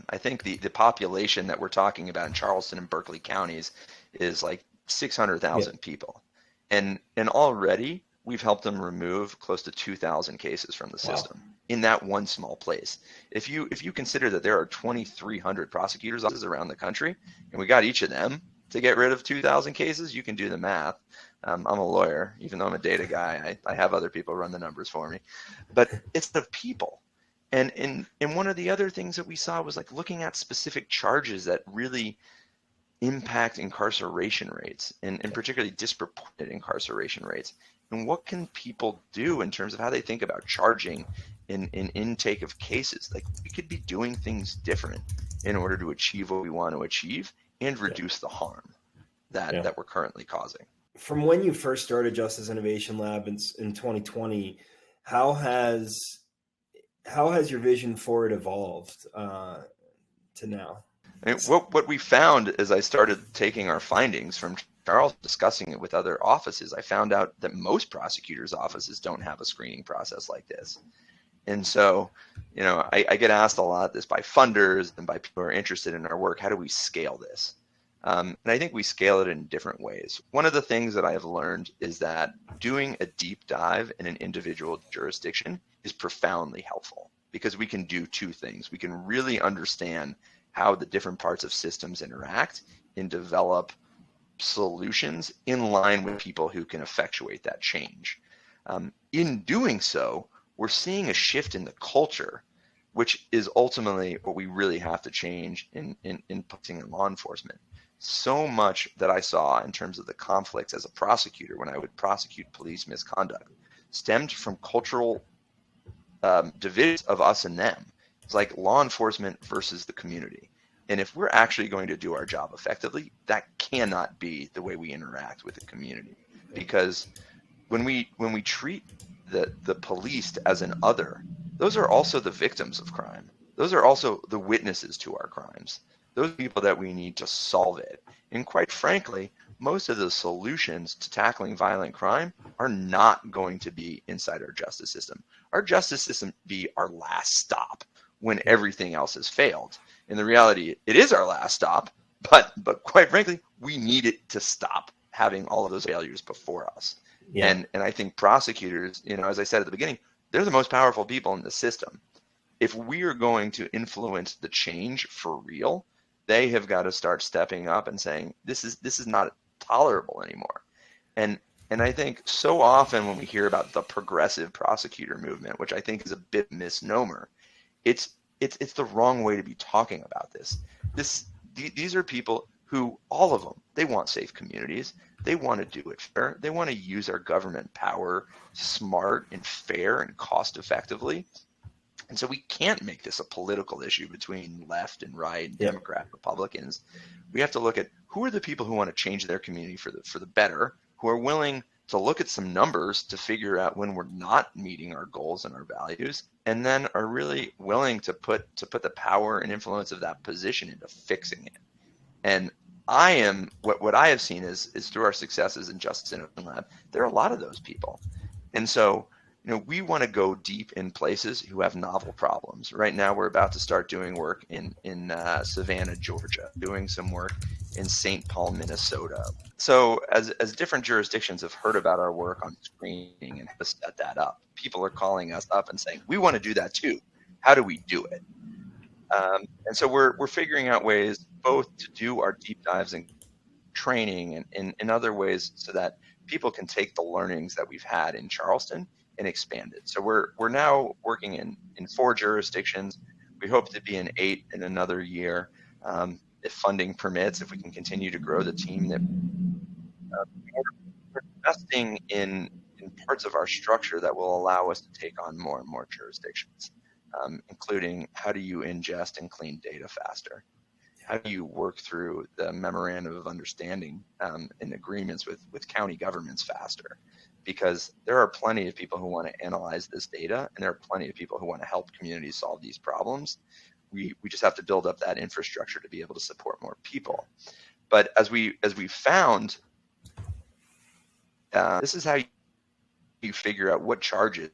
I think the population that we're talking about in Charleston and Berkeley counties is like 600,000 people. And already we've helped them remove close to 2,000 cases from the system in that one small place. If you consider that there are 2,300 prosecutors' offices around the country, and we got each of them to get rid of 2,000 cases, you can do the math. I'm a lawyer, even though I'm a data guy. I have other people run the numbers for me. But it's the people. And one of the other things that we saw was like looking at specific charges that really impact incarceration rates, and particularly disproportionate incarceration rates. And what can people do in terms of how they think about charging in intake of cases? Like, we could be doing things different in order to achieve what we want to achieve and reduce the harm that we're currently causing. From when you first started Justice Innovation Lab in 2020, how has your vision for it evolved to now? And what we found as I started taking our findings from Charles, discussing it with other offices, I found out that most prosecutors' offices don't have a screening process like this. And so, I get asked a lot this by funders and by people who are interested in our work. How do we scale this? And I think we scale it in different ways. One of the things that I have learned is that doing a deep dive in an individual jurisdiction is profoundly helpful, because we can do two things. We can really understand how the different parts of systems interact and develop solutions in line with people who can effectuate that change. In doing so, we're seeing a shift in the culture, which is ultimately what we really have to change in policing and law enforcement. So much that I saw in terms of the conflicts as a prosecutor when I would prosecute police misconduct stemmed from cultural divisions of us and them. It's like law enforcement versus the community. And if we're actually going to do our job effectively, that cannot be the way we interact with the community. Because when we treat the police as an other, those are also the victims of crime. Those are also the witnesses to our crimes. Those people that we need to solve it. And quite frankly, most of the solutions to tackling violent crime are not going to be inside our justice system. Our justice system be our last stop when everything else has failed. In the reality, it is our last stop, but quite frankly, we need it to stop having all of those failures before us. Yeah. And I think prosecutors, as I said at the beginning, they're the most powerful people in the system. If we are going to influence the change for real, they have got to start stepping up and saying, this is not tolerable anymore. And I think so often when we hear about the progressive prosecutor movement, which I think is a bit misnomer, it's the wrong way to be talking about this. These are people who, all of them, they want safe communities. They want to do it fair. They want to use our government power smart and fair and cost effectively. And so we can't make this a political issue between left and right, and Democrat, Republicans. We have to look at who are the people who want to change their community for the better, who are willing to look at some numbers to figure out when we're not meeting our goals and our values, and then are really willing to put the power and influence of that position into fixing it. And what I have seen is through our successes in Justice Innovation Lab, there are a lot of those people. And so, we want to go deep in places who have novel problems. Right now, we're about to start doing work in Savannah, Georgia, doing some work in St. Paul, Minnesota. So as different jurisdictions have heard about our work on screening and have set that up, people are calling us up and saying, we want to do that too. How do we do it? And so we're figuring out ways both to do our deep dives and training and in other ways so that people can take the learnings that we've had in Charleston and expand it. So we're now working in 4 jurisdictions. We hope to be in 8 in another year, if funding permits, if we can continue to grow the team. That we're investing in parts of our structure that will allow us to take on more and more jurisdictions, including how do you ingest and clean data faster? How do you work through the memorandum of understanding and agreements with county governments faster? Because there are plenty of people who want to analyze this data, and there are plenty of people who want to help communities solve these problems. We just have to build up that infrastructure to be able to support more people. But as we found, this is how you figure out what charges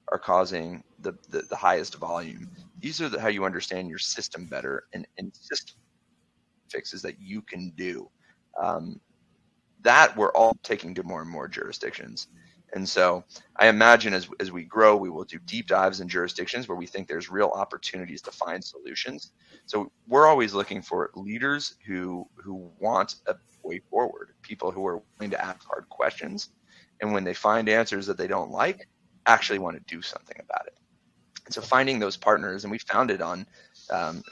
are causing the highest volume. These are how you understand your system better, and system fixes that you can do. That we're all taking to more and more jurisdictions. And so I imagine as we grow, we will do deep dives in jurisdictions where we think there's real opportunities to find solutions. So we're always looking for leaders who want a way forward, people who are willing to ask hard questions, and when they find answers that they don't like, actually want to do something about it. So finding those partners, and we found it on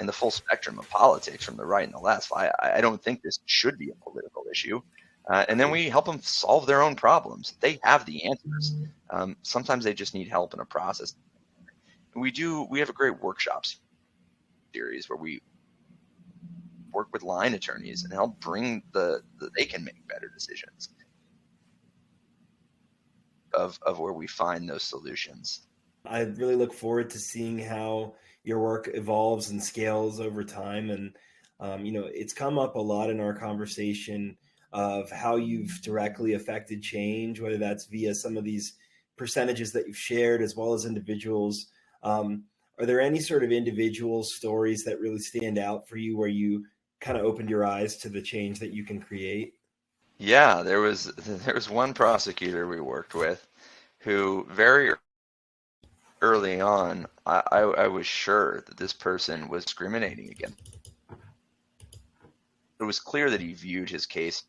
in the full spectrum of politics, from the right and the left. I don't think this should be a political issue. And then we help them solve their own problems. They have the answers. Sometimes they just need help in a process. We have a great workshops series where we work with line attorneys and help bring they can make better decisions of where we find those solutions. I really look forward to seeing how your work evolves and scales over time. And, it's come up a lot in our conversation of how you've directly affected change, whether that's via some of these percentages that you've shared, as well as individuals. Are there any sort of individual stories that really stand out for you where you kind of opened your eyes to the change that you can create? Yeah, there was one prosecutor we worked with who very early on, I was sure that this person was discriminating against. It was clear that he viewed his cases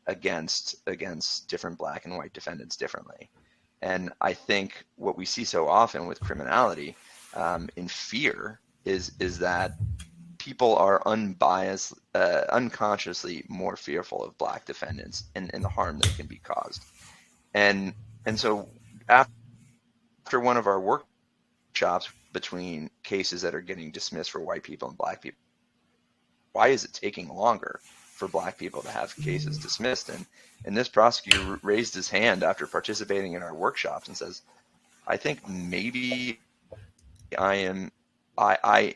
against different black and white defendants differently. And I think what we see so often with criminality in fear is that people are unbiased, unconsciously more fearful of black defendants and the harm that can be caused. And so after one of our workshops between cases that are getting dismissed for white people and black people, why is it taking longer for black people to have cases dismissed? And this prosecutor raised his hand after participating in our workshops and says, I think maybe I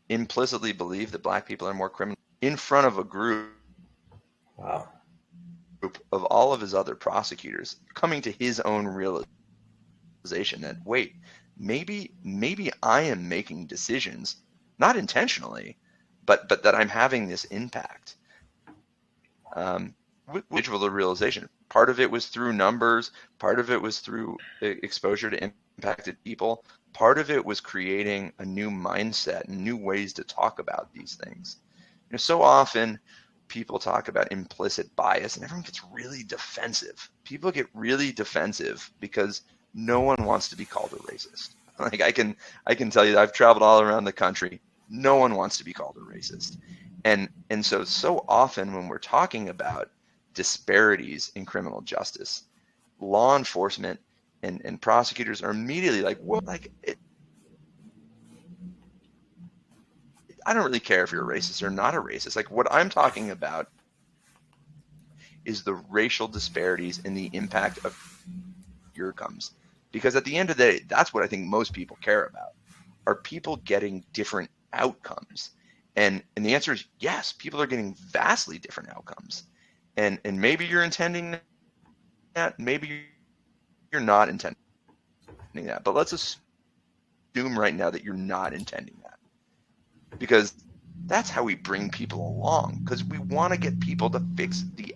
implicitly believe that black people are more criminal, in front of a group of all of his other prosecutors, coming to his own realization that, wait, maybe I am making decisions, not intentionally, but that I'm having this impact. With individual realization. Part of it was through numbers, part of it was through exposure to impacted people, part of it was creating a new mindset and new ways to talk about these things. So often people talk about implicit bias and everyone gets really defensive. People get really defensive because no one wants to be called a racist. Like I can tell you that I've traveled all around the country. No one wants to be called a racist. And so often when we're talking about disparities in criminal justice, law enforcement and prosecutors are immediately like, well, I don't really care if you're a racist or not a racist. Like what I'm talking about is the racial disparities and the impact of your outcomes. Because at the end of the day, that's what I think most people care about. Are people getting different outcomes? And the answer is yes, people are getting vastly different outcomes. And maybe you're intending that, maybe you're not intending that. But let's assume right now that you're not intending that. Because that's how we bring people along, because we want to get people to fix the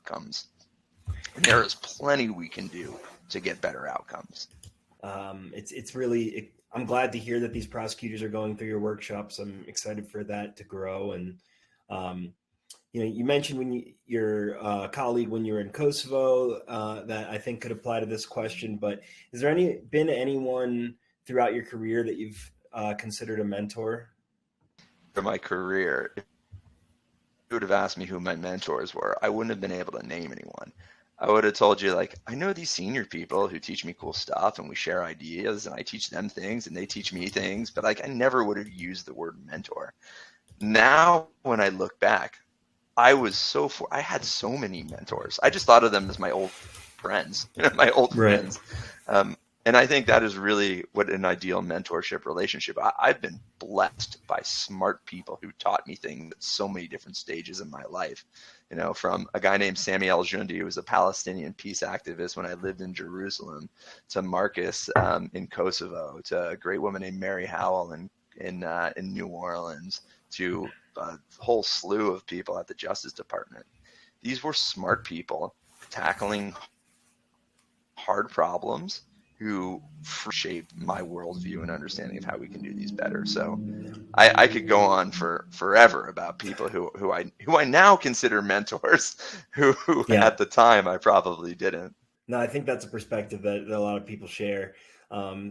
outcomes. And there is plenty we can do to get better outcomes. It's really, I'm glad to hear that these prosecutors are going through your workshops. I'm excited for that to grow. And, you mentioned your colleague when you were in Kosovo that I think could apply to this question, but is there been anyone throughout your career that you've considered a mentor? For my career, if you would have asked me who my mentors were, I wouldn't have been able to name anyone. I would have told you, like, I know these senior people who teach me cool stuff and we share ideas and I teach them things and they teach me things, but like I never would have used the word mentor. Now, when I look back, I had so many mentors. I just thought of them as my old friends, friends. And I think that is really what an ideal mentorship relationship. I've been blessed by smart people who taught me things at so many different stages in my life. From a guy named Sami El-Jundi, who was a Palestinian peace activist when I lived in Jerusalem, to Marcus in Kosovo, to a great woman named Mary Howell in New Orleans, to a whole slew of people at the Justice Department. These were smart people tackling hard problems who shaped my worldview and understanding of how we can do these better. So I could go on for forever about people who I now consider mentors, who at the time I probably didn't. No, I think that's a perspective that a lot of people share.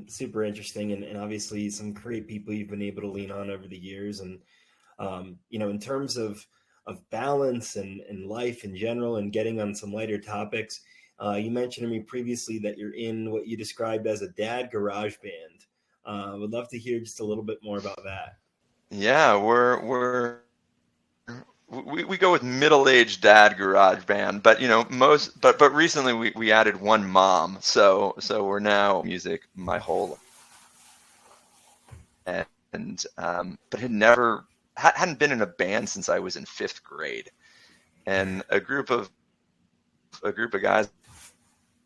Super interesting, and obviously some great people you've been able to lean on over the years. And in terms of balance and life in general, and getting on some lighter topics, you mentioned to me previously that you're in what you described as a dad garage band. Would love to hear just a little bit more about that. Yeah, we go with middle-aged dad garage band, but but recently we added one mom, so we're now music my whole life, and but hadn't been in a band since I was in fifth grade, and a group of guys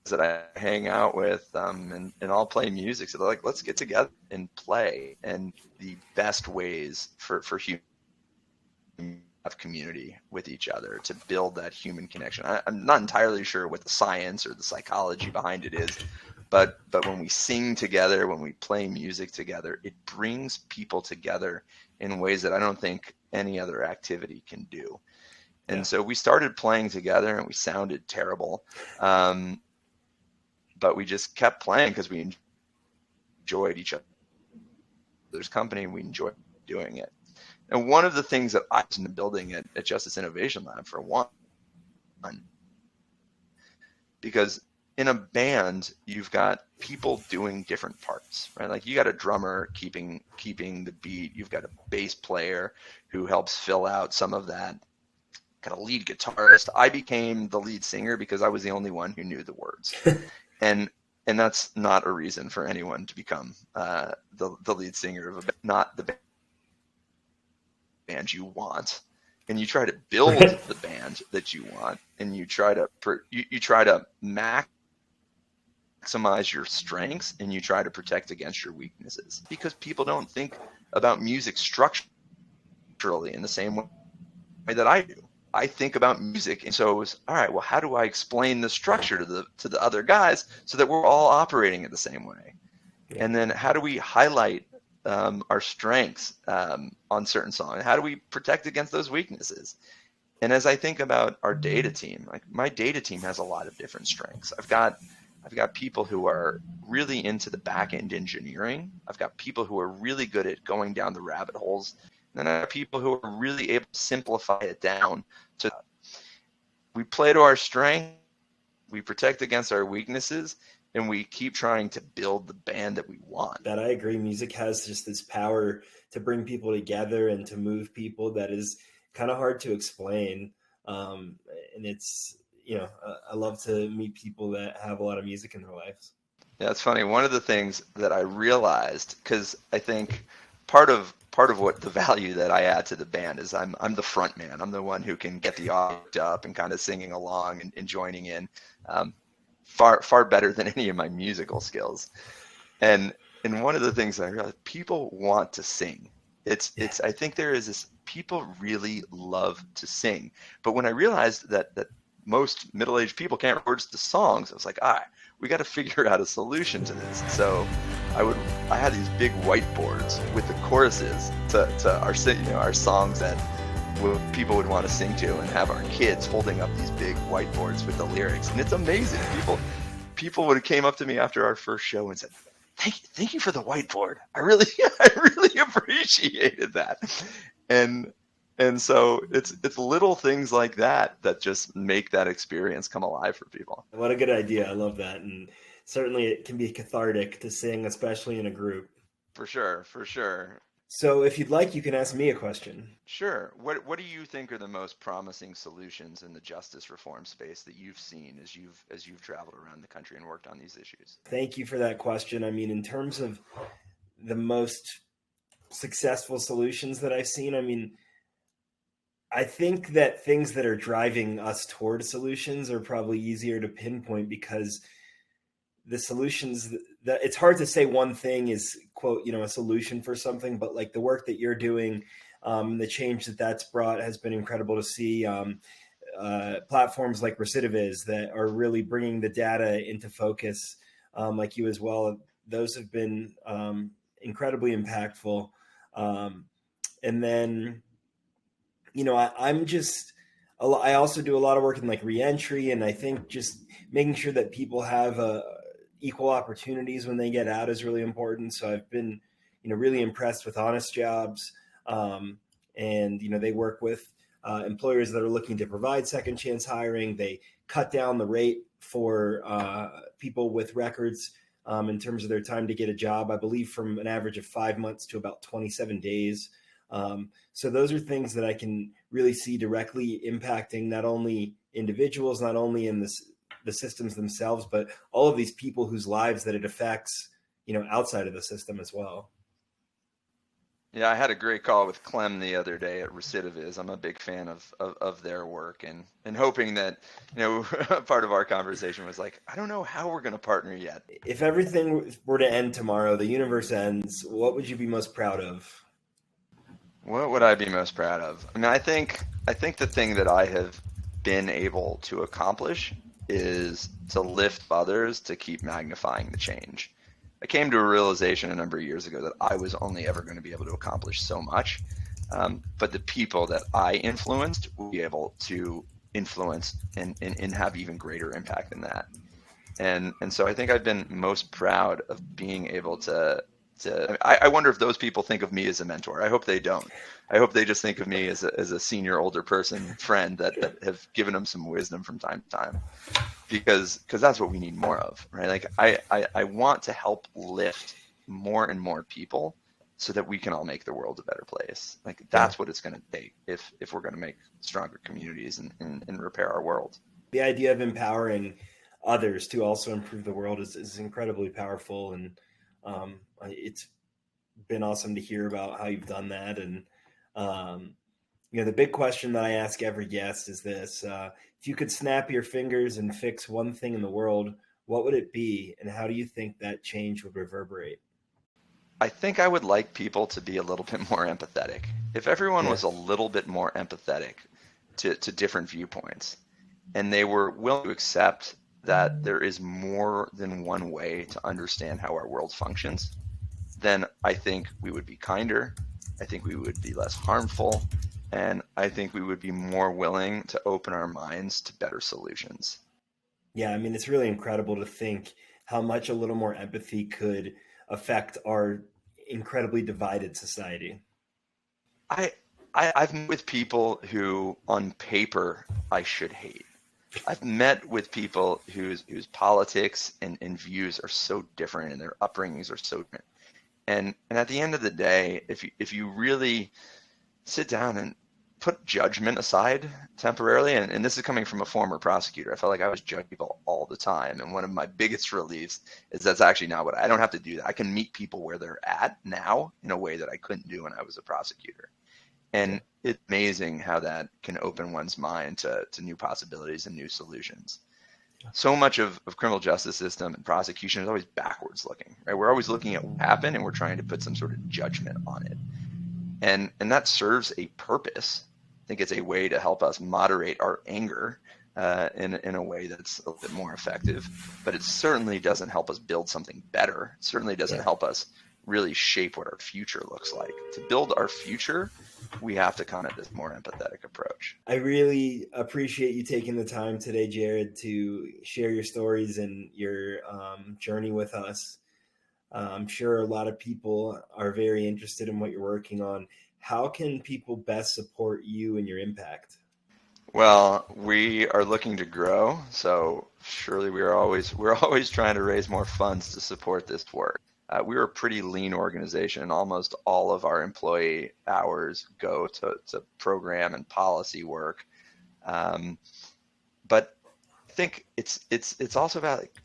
that I hang out with, and all play music. So they're like, let's get together and play. And the best ways for human have community with each other to build that human connection. I'm not entirely sure what the science or the psychology behind it is, but when we sing together, when we play music together, it brings people together in ways that I don't think any other activity can do. And so we started playing together, and we sounded terrible. But we just kept playing because we enjoyed each other's company, and we enjoyed doing it. And one of the things that I was building at Justice Innovation Lab, for one, because in a band, you've got people doing different parts, right? Like you got a drummer keeping the beat. You've got a bass player who helps fill out some of that, kind of lead guitarist. I became the lead singer because I was the only one who knew the words. And that's not a reason for anyone to become the lead singer of a band, not the band you want. And you try to build the band that you want, and you try to maximize your strengths, and you try to protect against your weaknesses, because people don't think about music structurally in the same way that I do. I think about music, and so it was, all right, well, how do I explain the structure to the other guys so that we're all operating it the same way? Yeah. And then how do we highlight our strengths on certain songs? How do we protect against those weaknesses? And as I think about our data team, like my data team has a lot of different strengths. I've got people who are really into the back-end engineering. I've got people who are really good at going down the rabbit holes. And then I have people who are really able to simplify it down. So we play to our strength, we protect against our weaknesses, and we keep trying to build the band that we want. That I agree. Music has just this power to bring people together and to move people that is kind of hard to explain. And it's, I love to meet people that have a lot of music in their lives. Yeah, it's funny. One of the things that I realized, because I think part of what the value that I add to the band is I'm the front man. I'm the one who can get the audio up and kind of singing along and joining in, far better than any of my musical skills. And one of the things I realized, people want to sing. It's I think there is this, people really love to sing. But when I realized that most middle-aged people can't record the songs, I was like, all right, we got to figure out a solution to this. So I had these big whiteboards with the choruses to our songs that people would want to sing to, and have our kids holding up these big whiteboards with the lyrics. And it's amazing. People would have came up to me after our first show and said, thank you for the whiteboard. I really appreciated that. And so it's little things like that just make that experience come alive for people. What a good idea. I love that. And certainly it can be cathartic to sing, especially in a group. For sure. So if you'd like, you can ask me a question. Sure. What do you think are the most promising solutions in the justice reform space that you've seen as you've traveled around the country and worked on these issues? Thank you for that question. I mean, in terms of the most successful solutions that I've seen, I mean, I think that things that are driving us toward solutions are probably easier to pinpoint, because the solutions that it's hard to say one thing is, quote, a solution for something, but like the work that you're doing, the change that's brought has been incredible to see. Platforms like Recidiviz that are really bringing the data into focus, like you as well, those have been incredibly impactful. And then, I also do a lot of work in like reentry, and I think just making sure that people have equal opportunities when they get out is really important. So I've been, really impressed with Honest Jobs, um, and they work with employers that are looking to provide second chance hiring. They cut down the rate for people with records in terms of their time to get a job, I believe, from an average of 5 months to about 27 days. So those are things that I can really see directly impacting not only individuals, not only in the systems themselves, but all of these people whose lives that it affects, outside of the system as well. Yeah, I had a great call with Clem the other day at Recidiviz. I'm a big fan of their work, and hoping that, part of our conversation was like, I don't know how we're going to partner yet. If everything were to end tomorrow, the universe ends, what would you be most proud of? What would I be most proud of? I mean, I think the thing that I have been able to accomplish is to lift others to keep magnifying the change. I came to a realization a number of years ago that I was only ever going to be able to accomplish so much, but the people that I influenced will be able to influence and have even greater impact than that. And so I think I've been most proud of being able I wonder if those people think of me as a mentor. I hope they don't. I hope they just think of me as a senior older person friend that have given them some wisdom from time to time, because that's what we need more of, right? Like I want to help lift more and more people so that we can all make the world a better place. Like Yeah. that's what it's going to take if we're going to make stronger communities and repair our world. The idea of empowering others to also improve the world is incredibly powerful. And it's been awesome to hear about how you've done that. And, um, the big question that I ask every guest is this: if you could snap your fingers and fix one thing in the world, what would it be? And how do you think that change would reverberate? I think I would like people to be a little bit more empathetic. If everyone Yeah. was a little bit more empathetic to different viewpoints, and they were willing to accept that there is more than one way to understand how our world functions, then I think we would be kinder. I think we would be less harmful. And I think we would be more willing to open our minds to better solutions. Yeah. I mean, it's really incredible to think how much a little more empathy could affect our incredibly divided society. I, I've met with people who, on paper, I should hate. I've met with people whose politics and views are so different and their upbringings are so different. And at the end of the day, if you really sit down and put judgment aside temporarily, and this is coming from a former prosecutor, I felt like I was judging people all the time. And one of my biggest reliefs is that's actually not what I don't have to do that. I can meet people where they're at now in a way that I couldn't do when I was a prosecutor. Yeah. And it's amazing how that can open one's mind to new possibilities and new solutions. So much of criminal justice system and prosecution is always backwards looking, right? We're always looking at what happened and we're trying to put some sort of judgment on it. And that serves a purpose. I think it's a way to help us moderate our anger in a way that's a little bit more effective. But it certainly doesn't help us build something better. It certainly doesn't Yeah. help us really shape what our future looks like. To build our future, we have to come at this more empathetic approach. I really appreciate you taking the time today, Jared, to share your stories and your journey with us. I'm sure a lot of people are very interested in what you're working on. How can people best support you and your impact? Well, we are looking to grow, so surely we're always trying to raise more funds to support this work. We're a pretty lean organization, and almost all of our employee hours go to program and policy work. Um, but I think it's also about, like,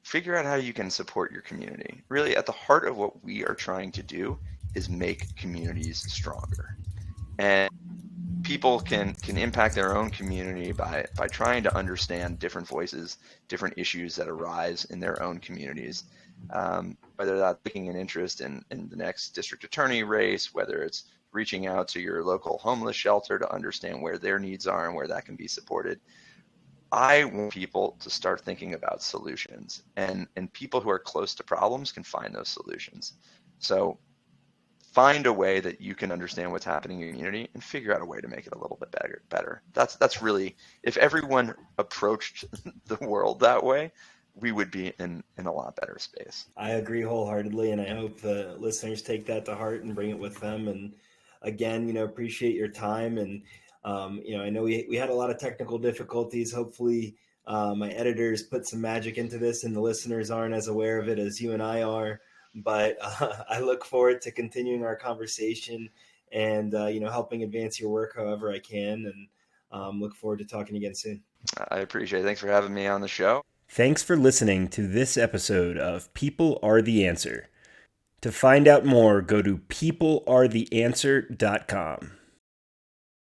figure out how you can support your community. Really, at the heart of what we are trying to do is make communities stronger. And people can impact their own community by trying to understand different voices, different issues that arise in their own communities. Whether that's taking an interest in the next district attorney race, whether it's reaching out to your local homeless shelter to understand where their needs are and where that can be supported. I want people to start thinking about solutions, and people who are close to problems can find those solutions. So find a way that you can understand what's happening in your community and figure out a way to make it a little bit better. That's really, if everyone approached the world that way, we would be in a lot better space. I agree wholeheartedly, and I hope the listeners take that to heart and bring it with them. And again, appreciate your time. And I know we had a lot of technical difficulties. Hopefully, my editors put some magic into this, and the listeners aren't as aware of it as you and I are. But I look forward to continuing our conversation and helping advance your work however I can. And look forward to talking again soon. I appreciate it. Thanks for having me on the show. Thanks for listening to this episode of People Are the Answer. To find out more, go to peoplearetheanswer.com.